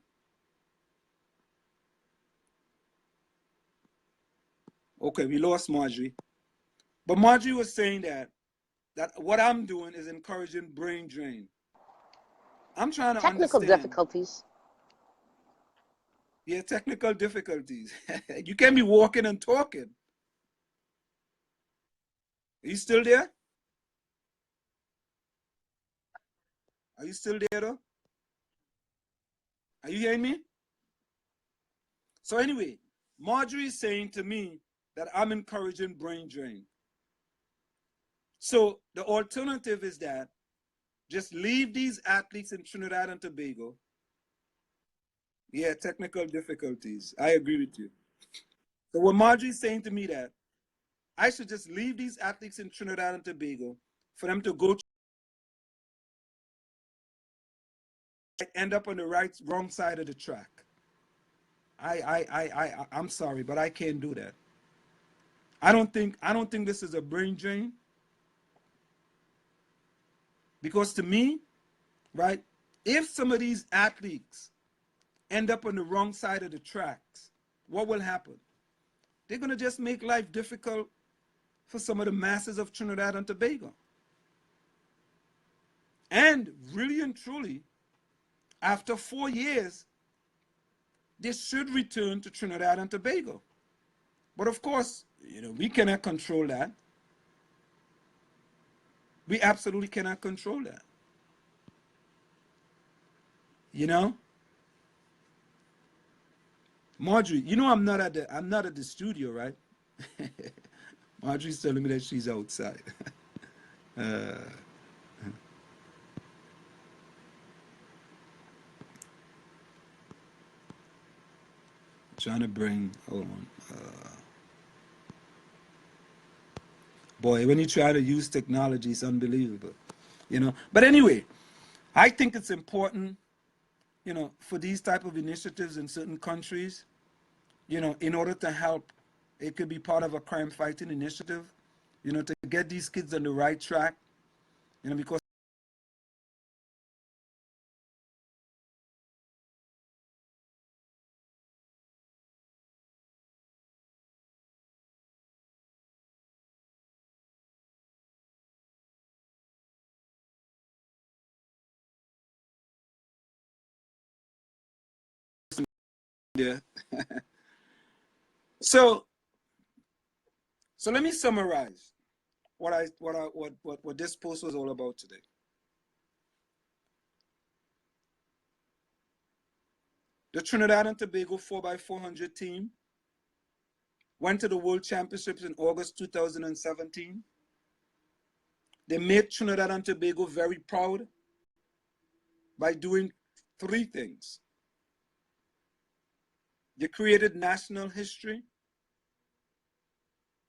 Okay, we lost Marjorie. But Marjorie was saying that what I'm doing is encouraging brain drain. I'm trying to Technical understand. difficulties. Yeah, technical difficulties. You can't be walking and talking. Are you still there? Are you still there though? Are you hearing me? So anyway, Marjorie is saying to me that I'm encouraging brain drain. So the alternative is that just leave these athletes in Trinidad and Tobago. Yeah, technical difficulties. I agree with you. So what Marjorie is saying to me that I should just leave these athletes in Trinidad and Tobago for them to go end up on the wrong side of the track. I'm sorry, but I can't do that. I don't think this is a brain drain, because to me, right, if some of these athletes end up on the wrong side of the tracks, what will happen? They're going to just make life difficult for some of the masses of Trinidad and Tobago. And really and truly, after 4 years, they should return to Trinidad and Tobago. But of course, we cannot control that. We absolutely cannot control that. You know? Marjorie, I'm not at the studio, right? Marjorie's telling me that she's outside. Trying to bring, hold on. Boy, when you try to use technology, it's unbelievable. But anyway, I think it's important, for these type of initiatives in certain countries, in order to help. It could be part of a crime fighting initiative, to get these kids on the right track, because yeah. So let me summarize what this post was all about today. The Trinidad and Tobago 4x400 team went to the World Championships in August 2017. They made Trinidad and Tobago very proud by doing 3 things. They created national history.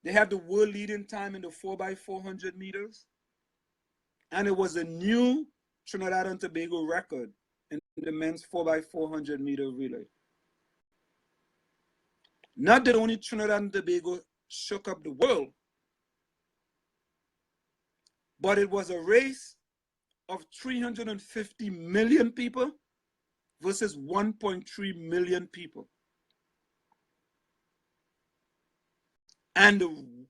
They had the world leading time in the 4x400 meters. And it was a new Trinidad and Tobago record in the men's 4x400 meter relay. Not that only Trinidad and Tobago shook up the world, but it was a race of 350 million people versus 1.3 million people. And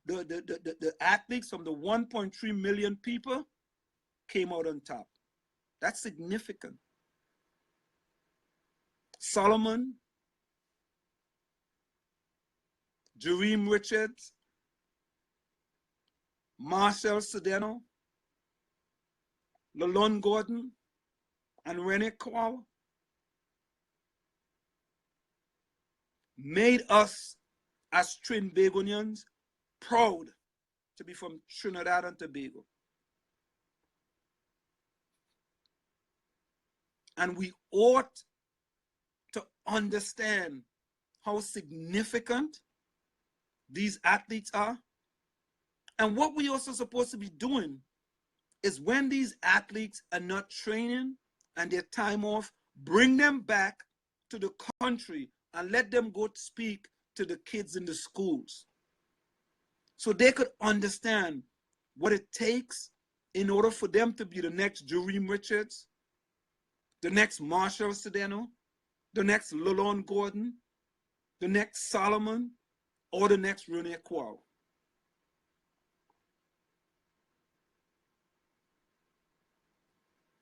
the athletes from the 1.3 million people came out on top. That's significant. Solomon, Jareem Richards, Marshall Sedeno, Lalon Gordon, and Rene Kwao made us as Trinbagonians proud to be from Trinidad and Tobago. And we ought to understand how significant these athletes are. And what we also supposed to be doing is, when these athletes are not training and their time off, bring them back to the country and let them go speak to the kids in the schools, so they could understand what it takes in order for them to be the next Jareem Richards, the next Marshall Sedeno, the next Lalon Gordon, the next Solomon, or the next Rene Kwao.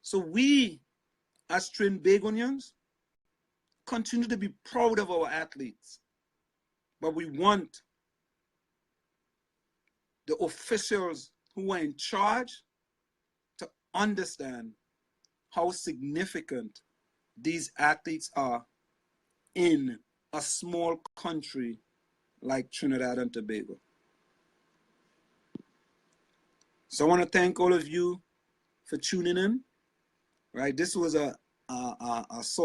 So we, as Trinbagonians, continue to be proud of our athletes, but we want the officials who are in charge to understand how significant these athletes are in a small country like Trinidad and Tobago. So I want to thank all of you for tuning in. Right, this was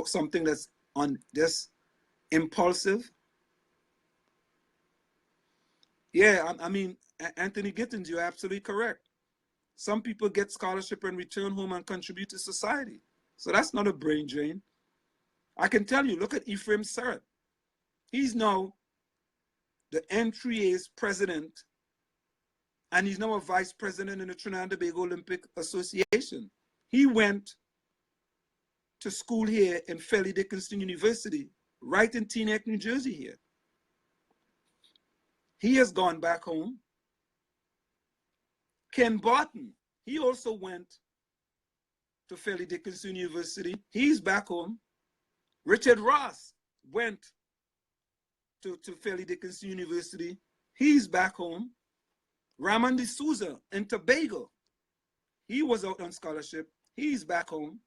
something that's on this impulsive. Yeah, I mean, Anthony Gittins, you're absolutely correct. Some people get scholarship and return home and contribute to society. So that's not a brain drain. I can tell you, look at Ephraim Surratt. He's now the NTA's president, and he's now a vice president in the Trinidad and Tobago Olympic Association. He went to school here in Fairleigh Dickinson University, right in Teaneck, New Jersey here. He has gone back home. Ken Barton, he also went to Fairleigh Dickinson University. He's back home. Richard Ross went to Fairleigh Dickinson University. He's back home. Ramon de Souza in Tobago, he was out on scholarship. He's back home.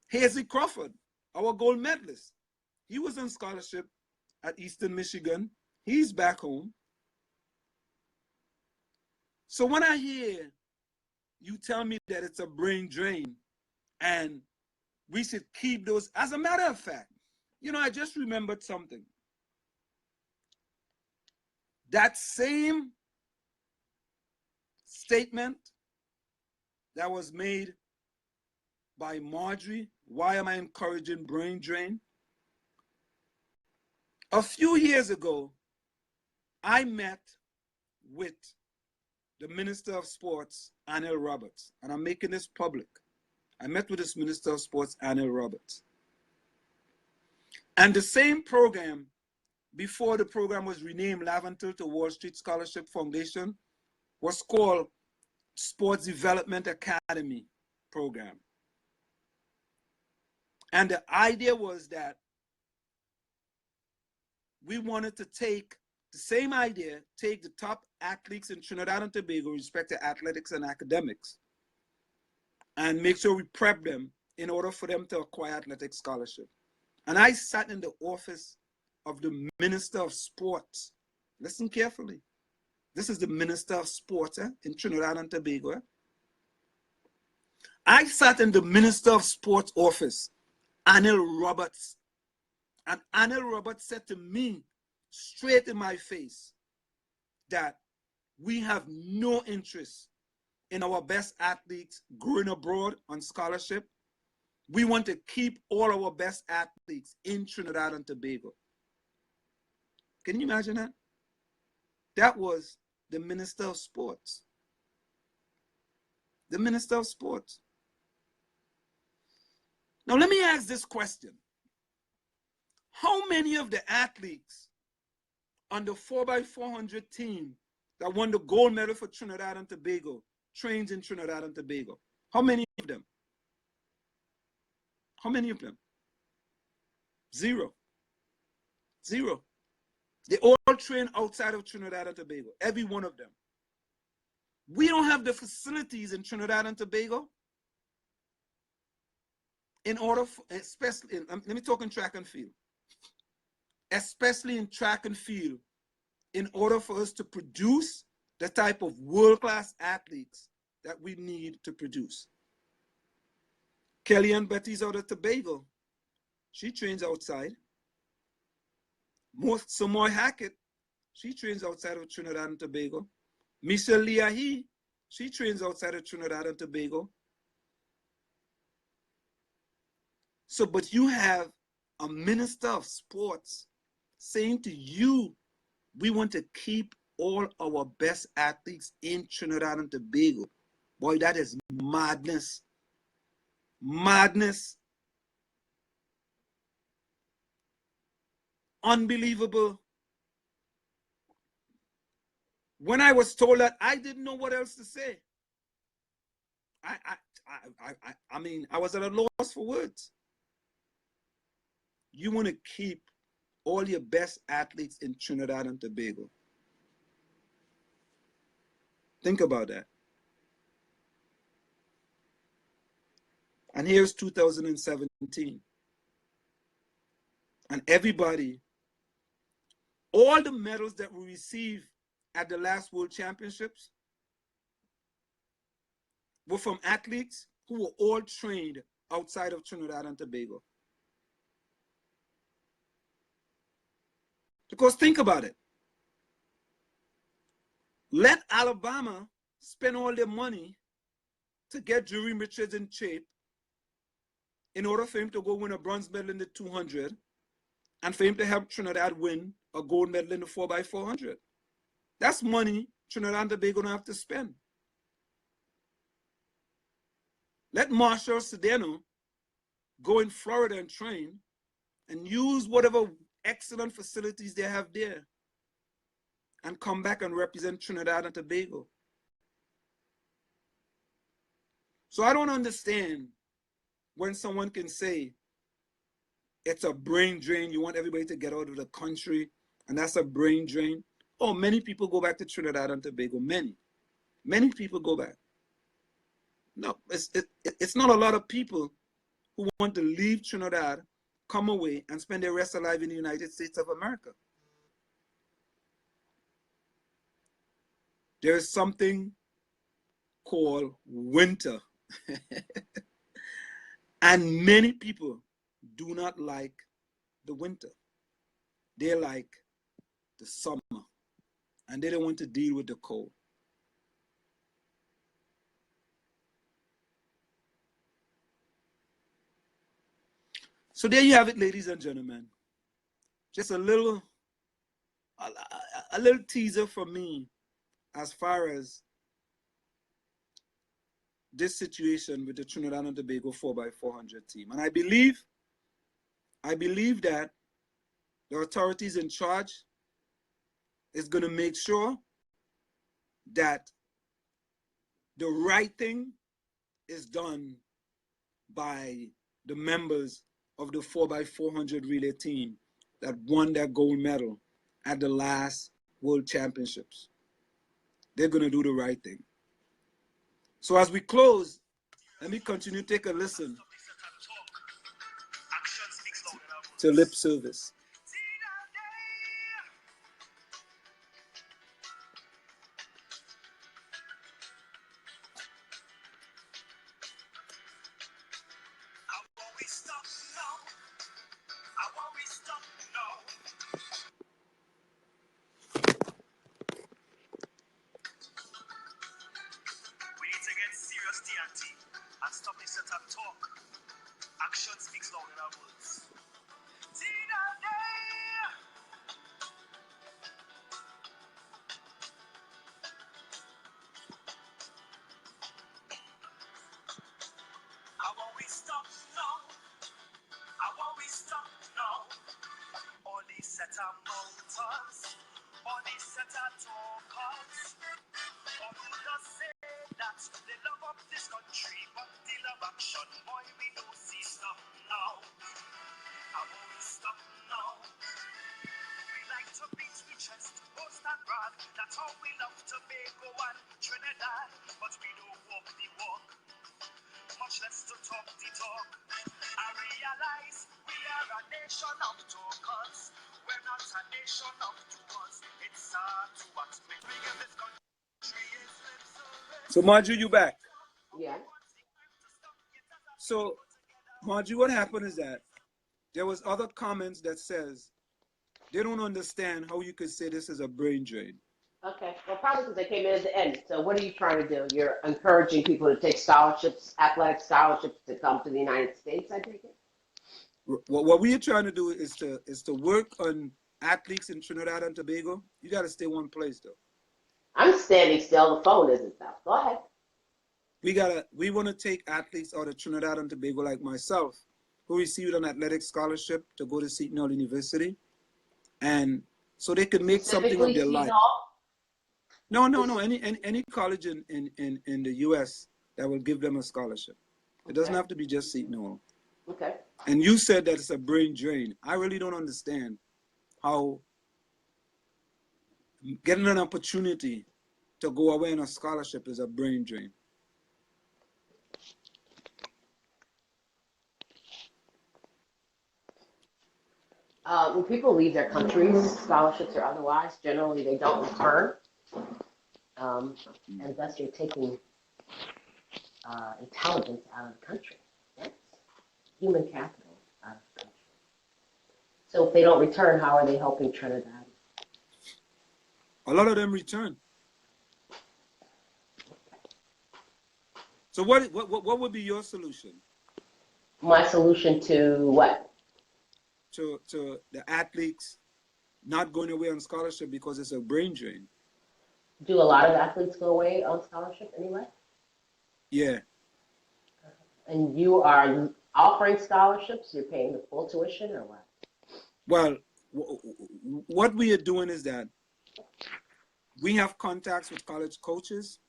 Hazy Crawford, our gold medalist, he was on scholarship at Eastern Michigan. He's back home. So when I hear you tell me that it's a brain drain and we should keep those, as a matter of fact, you know, I just remembered something. That same statement that was made by Marjorie, why am I encouraging brain drain? A few years ago, I met with the Minister of Sports, Anil Roberts, and I'm making this public. I met with this Minister of Sports, Anil Roberts. And the same program, before the program was renamed Laventil to Wall Street Scholarship Foundation, was called Sports Development Academy Program. And the idea was that we wanted to take the same idea, take the top athletes in Trinidad and Tobago, respect to athletics and academics, and make sure we prep them in order for them to acquire athletic scholarship. And I sat in the office of the Minister of Sports. Listen carefully. This is the Minister of Sports in Trinidad and Tobago. I sat in the Minister of Sports office, Anil Roberts. And Anil Roberts said to me straight in my face that we have no interest in our best athletes going abroad on scholarship. We want to keep all our best athletes in Trinidad and Tobago. Can you imagine that? That was the Minister of Sports. The Minister of Sports. Now let me ask this question. How many of the athletes on the 4x400 team that won the gold medal for Trinidad and Tobago trains in Trinidad and Tobago? How many of them? How many of them? Zero. Zero. They all train outside of Trinidad and Tobago, every one of them. We don't have the facilities in Trinidad and Tobago in order for, especially, let me talk in track and field, especially in track and field, in order for us to produce the type of world-class athletes that we need to produce. Kellyanne Betty's out of Tobago. She trains outside. Samoy Hackett, she trains outside of Trinidad and Tobago. Michelle Liahi, she trains outside of Trinidad and Tobago. So, but you have a Minister of Sports saying to you, we want to keep all our best athletes in Trinidad and Tobago. Boy, that is madness. Madness. Unbelievable. When I was told that, I didn't know what else to say. I mean, I was at a loss for words. You want to keep all your best athletes in Trinidad and Tobago. Think about that. And here's 2017. And everybody, all the medals that we received at the last World Championships were from athletes who were all trained outside of Trinidad and Tobago. Because think about it. Let Alabama spend all their money to get Jerome Richards in shape in order for him to go win a bronze medal in the 200 and for him to help Trinidad win a gold medal in the 4x400. That's money Trinidad and Tobago don't have to spend. Let Marshall Sedeno go in Florida and train and use whatever excellent facilities they have there and come back and represent Trinidad and Tobago. So I don't understand when someone can say it's a brain drain, you want everybody to get out of the country, and that's a brain drain. Oh, many people go back to Trinidad and Tobago. Many people go back. No, it's not a lot of people who want to leave Trinidad, come away, and spend their rest of life in the United States of America. There is something called winter. And many people do not like the winter. They like the summer. And they don't want to deal with the cold. So there you have it, ladies and gentlemen. Just a little teaser for me as far as this situation with the Trinidad and Tobago 4x400 team. And I believe that the authorities in charge is going to make sure that the right thing is done by the members of the 4x400 relay team that won that gold medal at the last World Championships. They're going to do the right thing. So as we close, let me continue to take a listen to lip service. TNT and stop this set and talk. Action speaks louder than words. How will we stop now? How will we stop now? All these set of motors, all these set of talkers. All who just say that they love up this country, but they love action. Boy, we don't see stop now. How will we stop now? We like to beat the chest, boast and brag. That's how we love Tobago and Trinidad. But we don't walk the walk, much less to talk the talk. I realize we are a nation of talkers. We're not a nation of doers. It's hard to admit we get this country. So Marjorie, you back? Yeah. So Marjorie, what happened is that there was other comments that says they don't understand how you could say this is a brain drain. Okay. Well, probably because they came in at the end. So what are you trying to do? You're encouraging people to take scholarships, athletic scholarships, to come to the United States, I take it? What we are trying to do is to work on athletes in Trinidad and Tobago. You got to stay one place though. I'm standing still. The phone isn't though. Go ahead. We want to take athletes out of Trinidad and Tobago like myself, who received an athletic scholarship to go to Seton Hall University, and so they could make something of their life. No. Any college in the U.S. that will give them a scholarship. It doesn't have to be just Seton Hall. Okay. And you said that it's a brain drain. I really don't understand how getting an opportunity to go away on a scholarship is a brain drain. When people leave their countries, scholarships or otherwise, generally they don't return. And thus you're taking intelligence out of the country. That's human capital out of the country. So if they don't return, how are they helping Trinidad? A lot of them return. So what would be your solution? My solution to what? To the athletes not going away on scholarship because it's a brain drain. Do a lot of athletes go away on scholarship anyway? Yeah. And you are offering scholarships? You're paying the full tuition or what? Well, what we are doing is that we have contacts with college coaches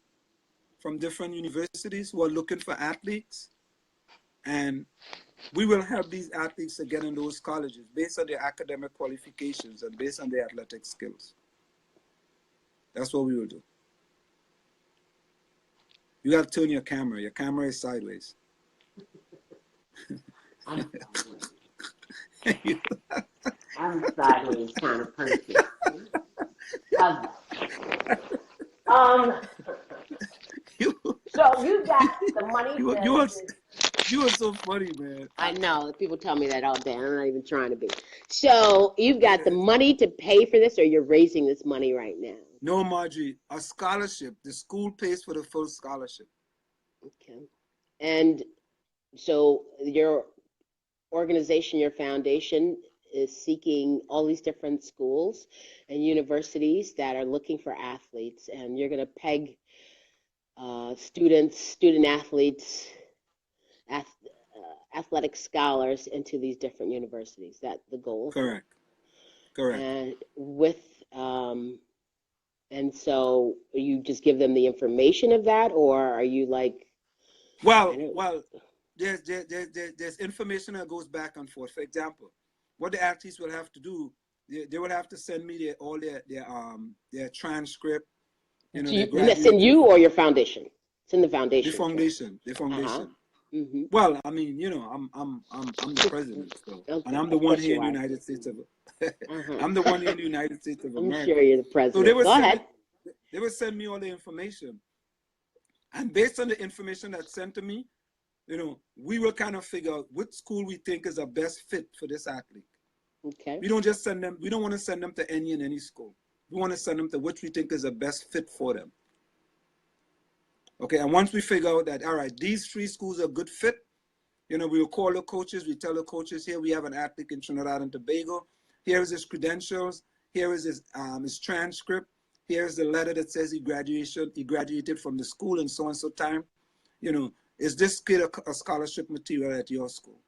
from different universities who are looking for athletes, and we will help these athletes to get in those colleges based on their academic qualifications and based on their athletic skills. That's what we will do. You got to turn your camera. Your camera is sideways. I'm sideways. I'm a sideways kind of person. How's that? you, So you got the money you, to, you, are, to you are so funny, man. I know people tell me that all day. I'm not even trying to be. So you've got the money to pay for this, or you're raising this money right now? No, Margie, a scholarship. The school pays for the full scholarship. Okay. And so your organization, your foundation, is seeking all these different schools and universities that are looking for athletes, and you're going to peg student athletes, athletic scholars into these different universities. That the goal? Correct. Correct. And and so you just give them the information of that, or are you like? Well, there's information that goes back and forth. For example, what the athletes will have to do, they will have to send me all their transcript. You know, That's in you or your foundation? It's in the foundation. The foundation. The foundation. Mm-hmm. Well, I mean, you know, I'm the president, so, Okay. and I'm the one here in the United States of. I'm the one here in the United States of America. I'm sure you're the president. So they will Go ahead. They will send me all the information, and based on the information that's sent to me, you know, we will kind of figure out which school we think is the best fit for this athlete. Okay. We don't just send them. We don't want to send them to any school. We want to send them to which we think is the best fit for them. Okay, and once we figure out that, all right, these 3 schools are a good fit, you know, we will call the coaches. We tell the coaches, here we have an athlete in Trinidad and Tobago. Here is his credentials. Here is his transcript. Here's the letter that says he graduated from the school and so and so time. You know, is this kid a scholarship material at your school?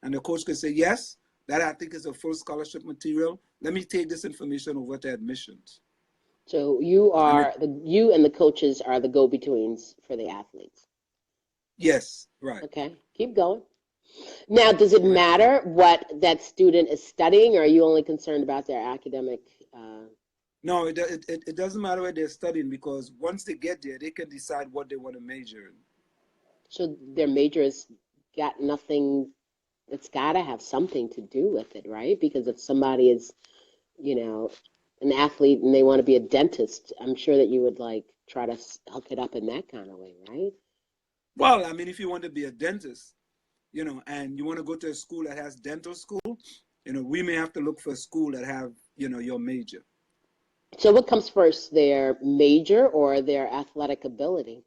And the coach can say, yes, that athlete is a full scholarship material. Let me take this information over to admissions. So you and the coaches are the go-betweens for the athletes. Yes, right. Okay, keep going. Now, does it matter what that student is studying, or are you only concerned about their academic? No, it doesn't matter what they're studying, because once they get there, they can decide what they want to major in. So their major has got nothing, it's got to have something to do with it, right? Because if somebody is, you know, an athlete and they want to be a dentist, I'm sure that you would like try to hook it up in that kind of way, right? Well, I mean, if you want to be a dentist, you know, and you want to go to a school that has dental school, you know, we may have to look for a school that have, you know, your major. So what comes first, their major or their athletic ability?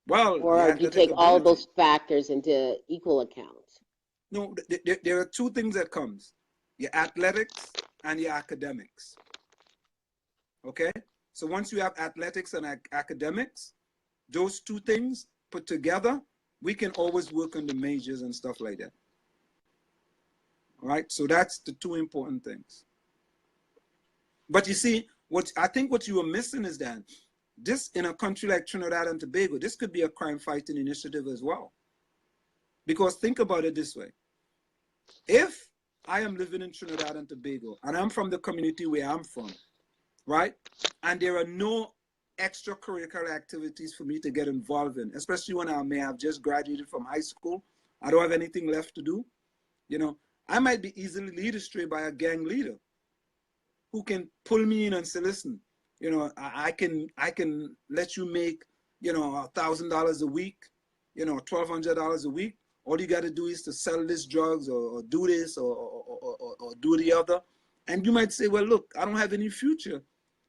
Well, or do you take all of those factors into equal account? No, there are 2 things that comes: your athletics and your academics. Okay, so once you have athletics and academics, those 2 things put together, we can always work on the majors and stuff like that. All right, so that's the 2 important things. But you see, I think what you were missing is that this, in a country like Trinidad and Tobago, this could be a crime fighting initiative as well. Because think about it this way. If I am living in Trinidad and Tobago and I'm from the community where I'm from, right? And there are no extracurricular activities for me to get involved in, especially when I may have just graduated from high school, I don't have anything left to do, you know, I might be easily led astray by a gang leader who can pull me in and say, listen, you know, I can let you make, you know, $1,000 a week, you know, $1,200 a week. All you got to do is to sell this drugs or do this or do the other. And you might say, well, look, I don't have any future,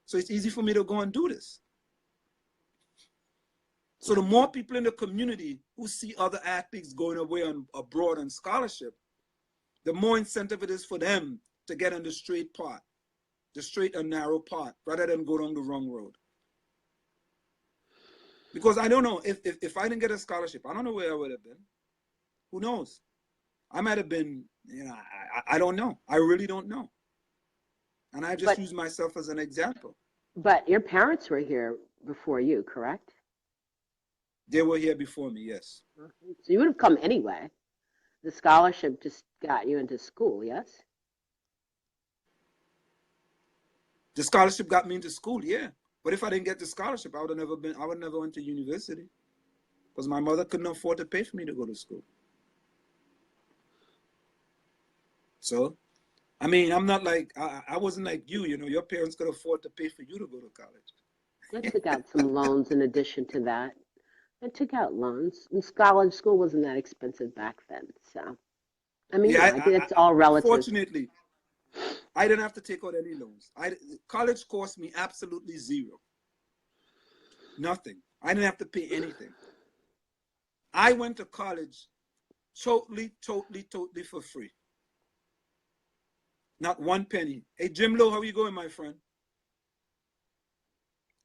so it's easy for me to go and do this. So the more people in the community who see other athletes going away abroad on scholarship, the more incentive it is for them to get on the straight path, the straight and narrow path, rather than go down the wrong road. Because I don't know, if I didn't get a scholarship, I don't know where I would have been. Who knows? I might have been, I don't know. I really don't know. And I just use myself as an example. But your parents were here before you, correct? They were here before me, yes. So you would have come anyway. The scholarship just got you into school, yes? The scholarship got me into school, yeah. But if I didn't get the scholarship, I would never went to university. Because my mother couldn't afford to pay for me to go to school. So, I mean, I'm not like, I wasn't like you, your parents could afford to pay for you to go to college. I took out some loans in addition to that. I took out loans. And college school wasn't that expensive back then. So, I mean, it's all relative. Fortunately, I didn't have to take out any loans. College cost me absolutely zero. Nothing. I didn't have to pay anything. I went to college totally for free. Not one penny. Hey, Jim Lowe, how are you going, my friend?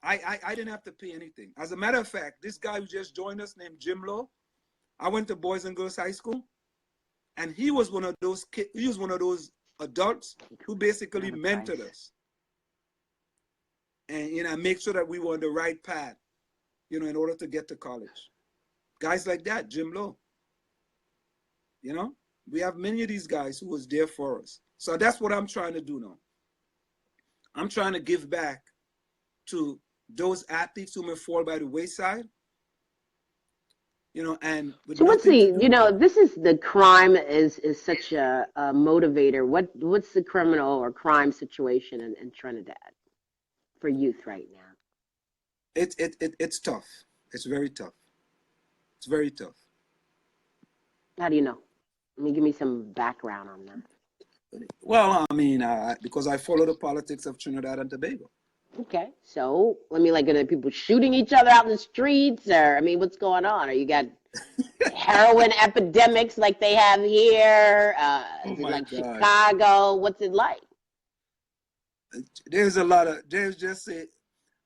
I didn't have to pay anything. As a matter of fact, this guy who just joined us named Jim Lowe, I went to Boys and Girls High School, and he was one of those kids, he was one of those adults who basically mentored us. And make sure that we were on the right path, in order to get to college. Guys like that, Jim Lowe. We have many of these guys who was there for us. So that's what I'm trying to do now. I'm trying to give back to those athletes who may fall by the wayside. And so what's this is the crime is such a motivator. What's the criminal or crime situation in Trinidad for youth right now? It's tough. It's very tough. It's very tough. How do you know? Give me some background on that. Well, I mean, because I follow the politics of Trinidad and Tobago. Okay, so are there people shooting each other out in the streets, or what's going on? Or you got heroin epidemics like they have here? Is it like God. Chicago? What's it like? There's just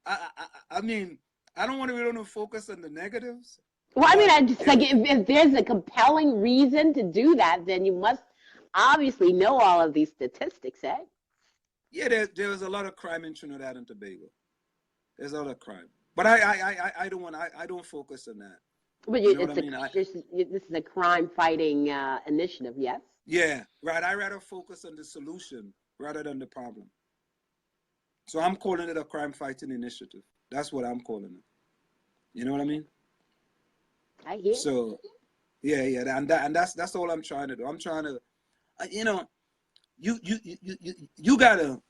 I mean, I don't want to really focus on the negatives. Well, if there's a compelling reason to do that, then you must obviously know all of these statistics, eh? Yeah, there's a lot of crime in Trinidad and Tobago. There's a lot of crime, but I don't focus on that. But this is a crime fighting initiative, yes? Yeah, right. I rather focus on the solution rather than the problem. So I'm calling it a crime fighting initiative. That's what I'm calling it. You know what I mean? I hear. So, yeah, and that's all I'm trying to do. I'm trying to, you gotta,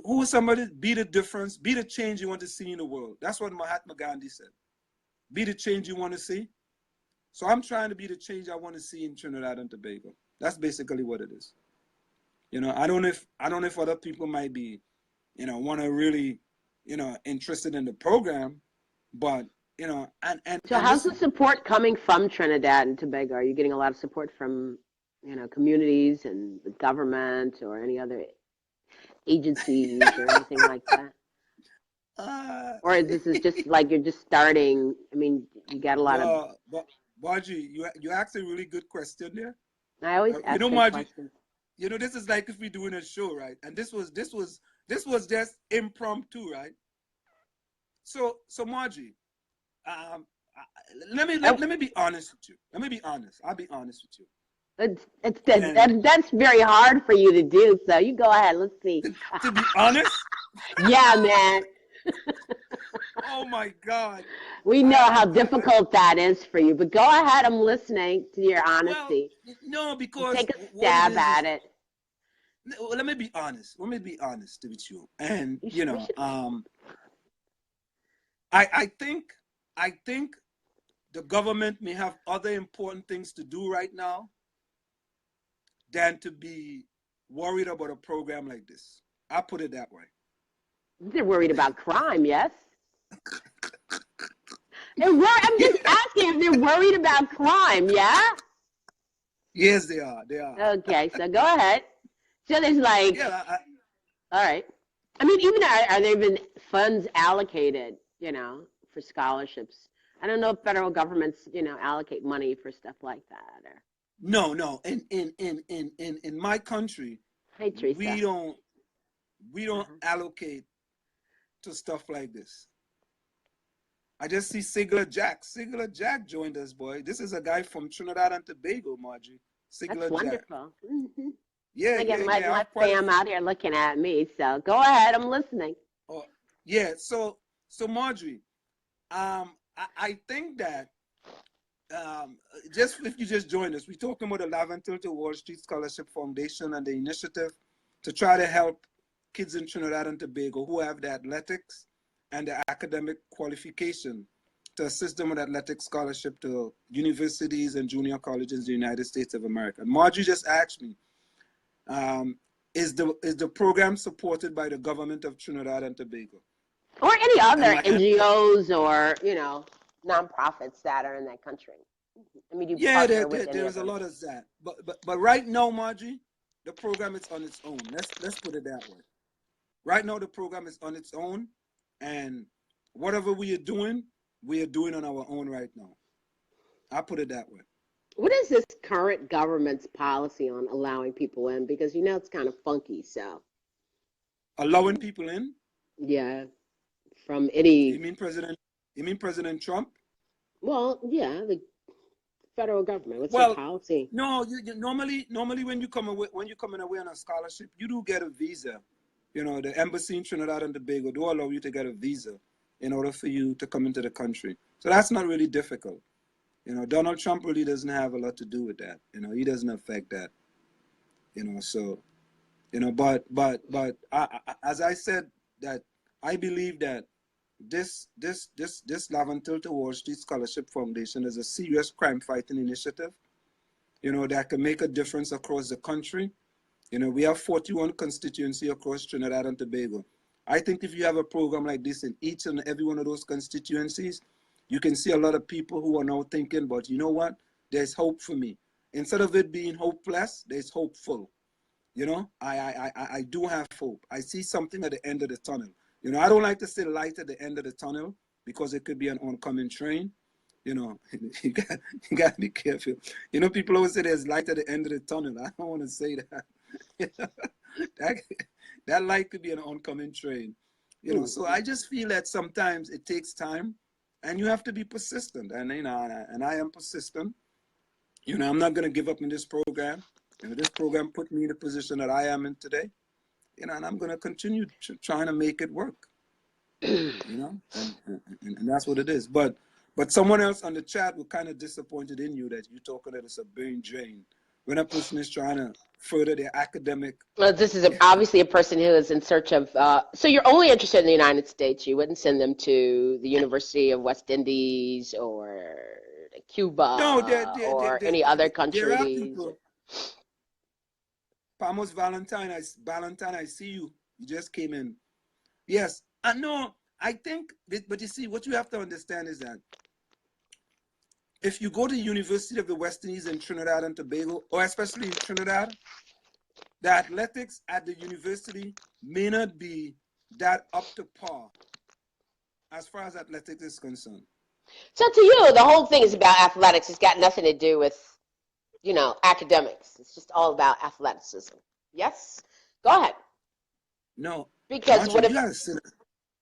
who is somebody? Be the difference, be the change you want to see in the world. That's what Mahatma Gandhi said. Be the change you want to see. So I'm trying to be the change I want to see in Trinidad and Tobago. That's basically what it is. I don't know if other people might be, want to really, interested in the program, but So how's the support coming from Trinidad and Tobago? Are you getting a lot of support from, communities and the government or any other agencies or anything like that? Or this is just like you're just starting? You got a lot of. Margie, you asked a really good question there. I always ask questions. This is like if we're doing a show, right? And this was just impromptu, right? So Margie. Let me be honest with you. Let me be honest. I'll be honest with you. That's very hard for you to do. So you go ahead. Let's see. To be honest? Yeah, man. Oh my God. We know how difficult that is for you. But go ahead. I'm listening to your honesty. Well, no, because take a stab at it. Well, let me be honest. Let me be honest with you. And I think the government may have other important things to do right now than to be worried about a program like this. I'll put it that way. They're worried about crime, yes? I'm just asking if they're worried about crime, yeah? Yes, they are. They are. Okay, so go ahead. So there's like, Yeah, all right. I mean, even are there even funds allocated, for scholarships? I don't know if federal governments, allocate money for stuff like that. Or no. In my country, hey, we Teresa. don't Uh-huh. allocate to stuff like this. I just see Sigler Jack. Sigler Jack joined us, boy. This is a guy from Trinidad and Tobago, Margie. That's Sigler Jack. wonderful. Hmm. Yeah, I get yeah, my, yeah. I my have quite a fam few. out here looking at me, so go ahead. I'm listening. Oh, yeah. So Marjorie, I think that just if you just join us, we're talking about the Laventil to Wall Street Scholarship Foundation and the initiative to try to help kids in Trinidad and Tobago who have the athletics and the academic qualification to assist them with athletic scholarship to universities and junior colleges in the United States of America. Margie just asked me, um, is the program supported by the government of Trinidad and Tobago? Or any And other my NGOs or, nonprofits that are in that country. I mean, do you Yeah, partner with any there of is a them? lot of that, but right now, Margie, the program is on its own. Let's put it that way. Right now, the program is on its own, and whatever we are doing on our own right now. I put it that way. What is this current government's policy on allowing people in? Because it's kind of funky. So, Allowing people in. yeah, from You any, mean President? You mean President Trump? well, yeah, the federal government. What's their Well, policy? no. Normally when you coming away on a scholarship, you do get a visa. The embassy in Trinidad and Tobago do allow you to get a visa in order for you to come into the country. So that's not really difficult. Donald Trump really doesn't have a lot to do with that. He doesn't affect that. So as I said, that I believe that this Laventil Wall Street Scholarship Foundation is a serious crime fighting initiative. That can make a difference across the country. We have 41 constituency across Trinidad and Tobago. I think if you have a program like this in each and every one of those constituencies, you can see a lot of people who are now thinking, but you know what? There's hope for me. Instead of it being hopeless, there's hopeful. I do have hope. I see something at the end of the tunnel. I don't like to say light at the end of the tunnel because it could be an oncoming train. You got to be careful. People always say there's light at the end of the tunnel. I don't want to say that. that, that light could be an oncoming train. So I just feel that sometimes it takes time and you have to be persistent. And, and I am persistent. I'm not going to give up in this program. This program put me in the position that I am in today. And I'm going to continue trying to make it work. And that's what it is. But someone else on the chat was kind of disappointed in you that you're talking that it's a brain drain when a person is trying to further their academic. Well, this is obviously a person who is in search of. So you're only interested in the United States. You wouldn't send them to the University of West Indies or No, Cuba or any other there are countries. people. Pamos Valentine, I see you. You just came in. Yes, I know. I think, but you see, what you have to understand is that if you go to the University of the West Indies in Trinidad and Tobago, or especially in Trinidad, the athletics at the university may not be that up to par as far as athletics is concerned. So to you, the whole thing is about athletics. It's got nothing to do with, academics. It's just all about athleticism. Yes? Go ahead. No, Because Marjorie, what you if gotta sit.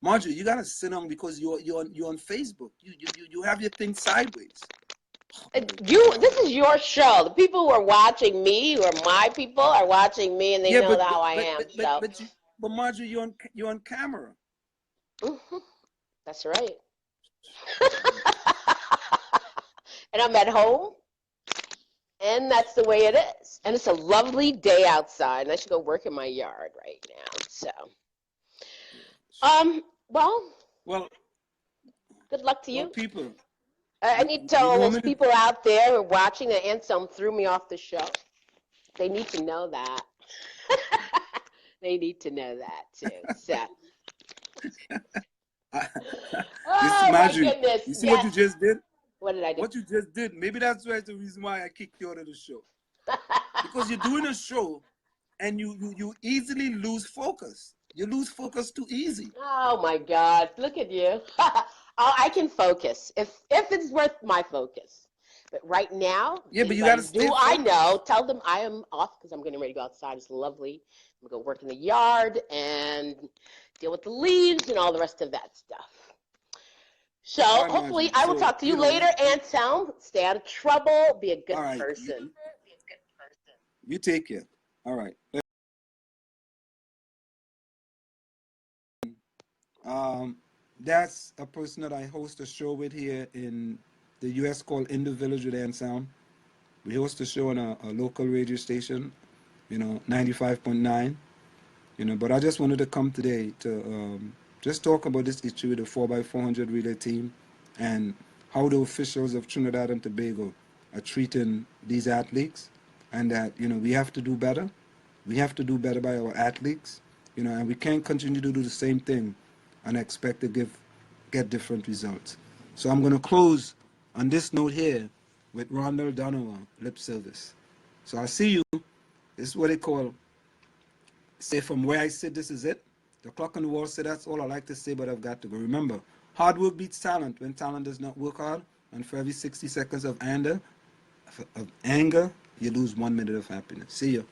Marjorie, you gotta sit down because you're on Facebook. You have your thing sideways. this is your show. The people who are watching me, who are my people, are watching me, and they Yeah, know but how but I but am. but but, So, but, you, but Marjorie, you're on camera. that's right. And I'm at home, and that's the way it is. And it's a lovely day outside, and I should go work in my yard right now. So, well, Well, good luck to well, you. people, I you, need to you tell all want those me to? people out there who are watching that Anselm threw me off the show. They need to know that. They need to know that too. So, You see, oh my Marjorie, goodness, you see what you yes. just did? What did I do? What you just did, maybe that's why the reason why I kicked you out of the show. Because you're doing a show and you easily lose focus. You lose focus too easy. Oh my God, look at you. Oh, I can focus if it's worth my focus. But right now, Yeah, but you got to anybody stay do I focused. know, tell them I am off because I'm getting ready to go outside. It's lovely. I'm gonna go work in the yard and deal with the leaves and all the rest of that stuff. So All right, hopefully Marjorie. I will So, talk to you later, Anselm. Stay out of trouble. Be a all good right, person. you take care. All right. Um, that's a person that I host a show with here in the U.S. called In the Village with Anselm. We host a show on a local radio station, 95.9. But I just wanted to come today to just talk about this issue with the 4x400 relay team and how the officials of Trinidad and Tobago are treating these athletes, and that we have to do better. We have to do better by our athletes, and we can't continue to do the same thing and expect to get different results. So I'm going to close on this note here with Rondell Donovan lip service. So I see you. This is what they call, say, from where I sit, this is it. The clock on the wall said that's all I like to say, but I've got to go. Remember, hard work beats talent when talent does not work hard. And for every 60 seconds of anger, you lose 1 minute of happiness. See you.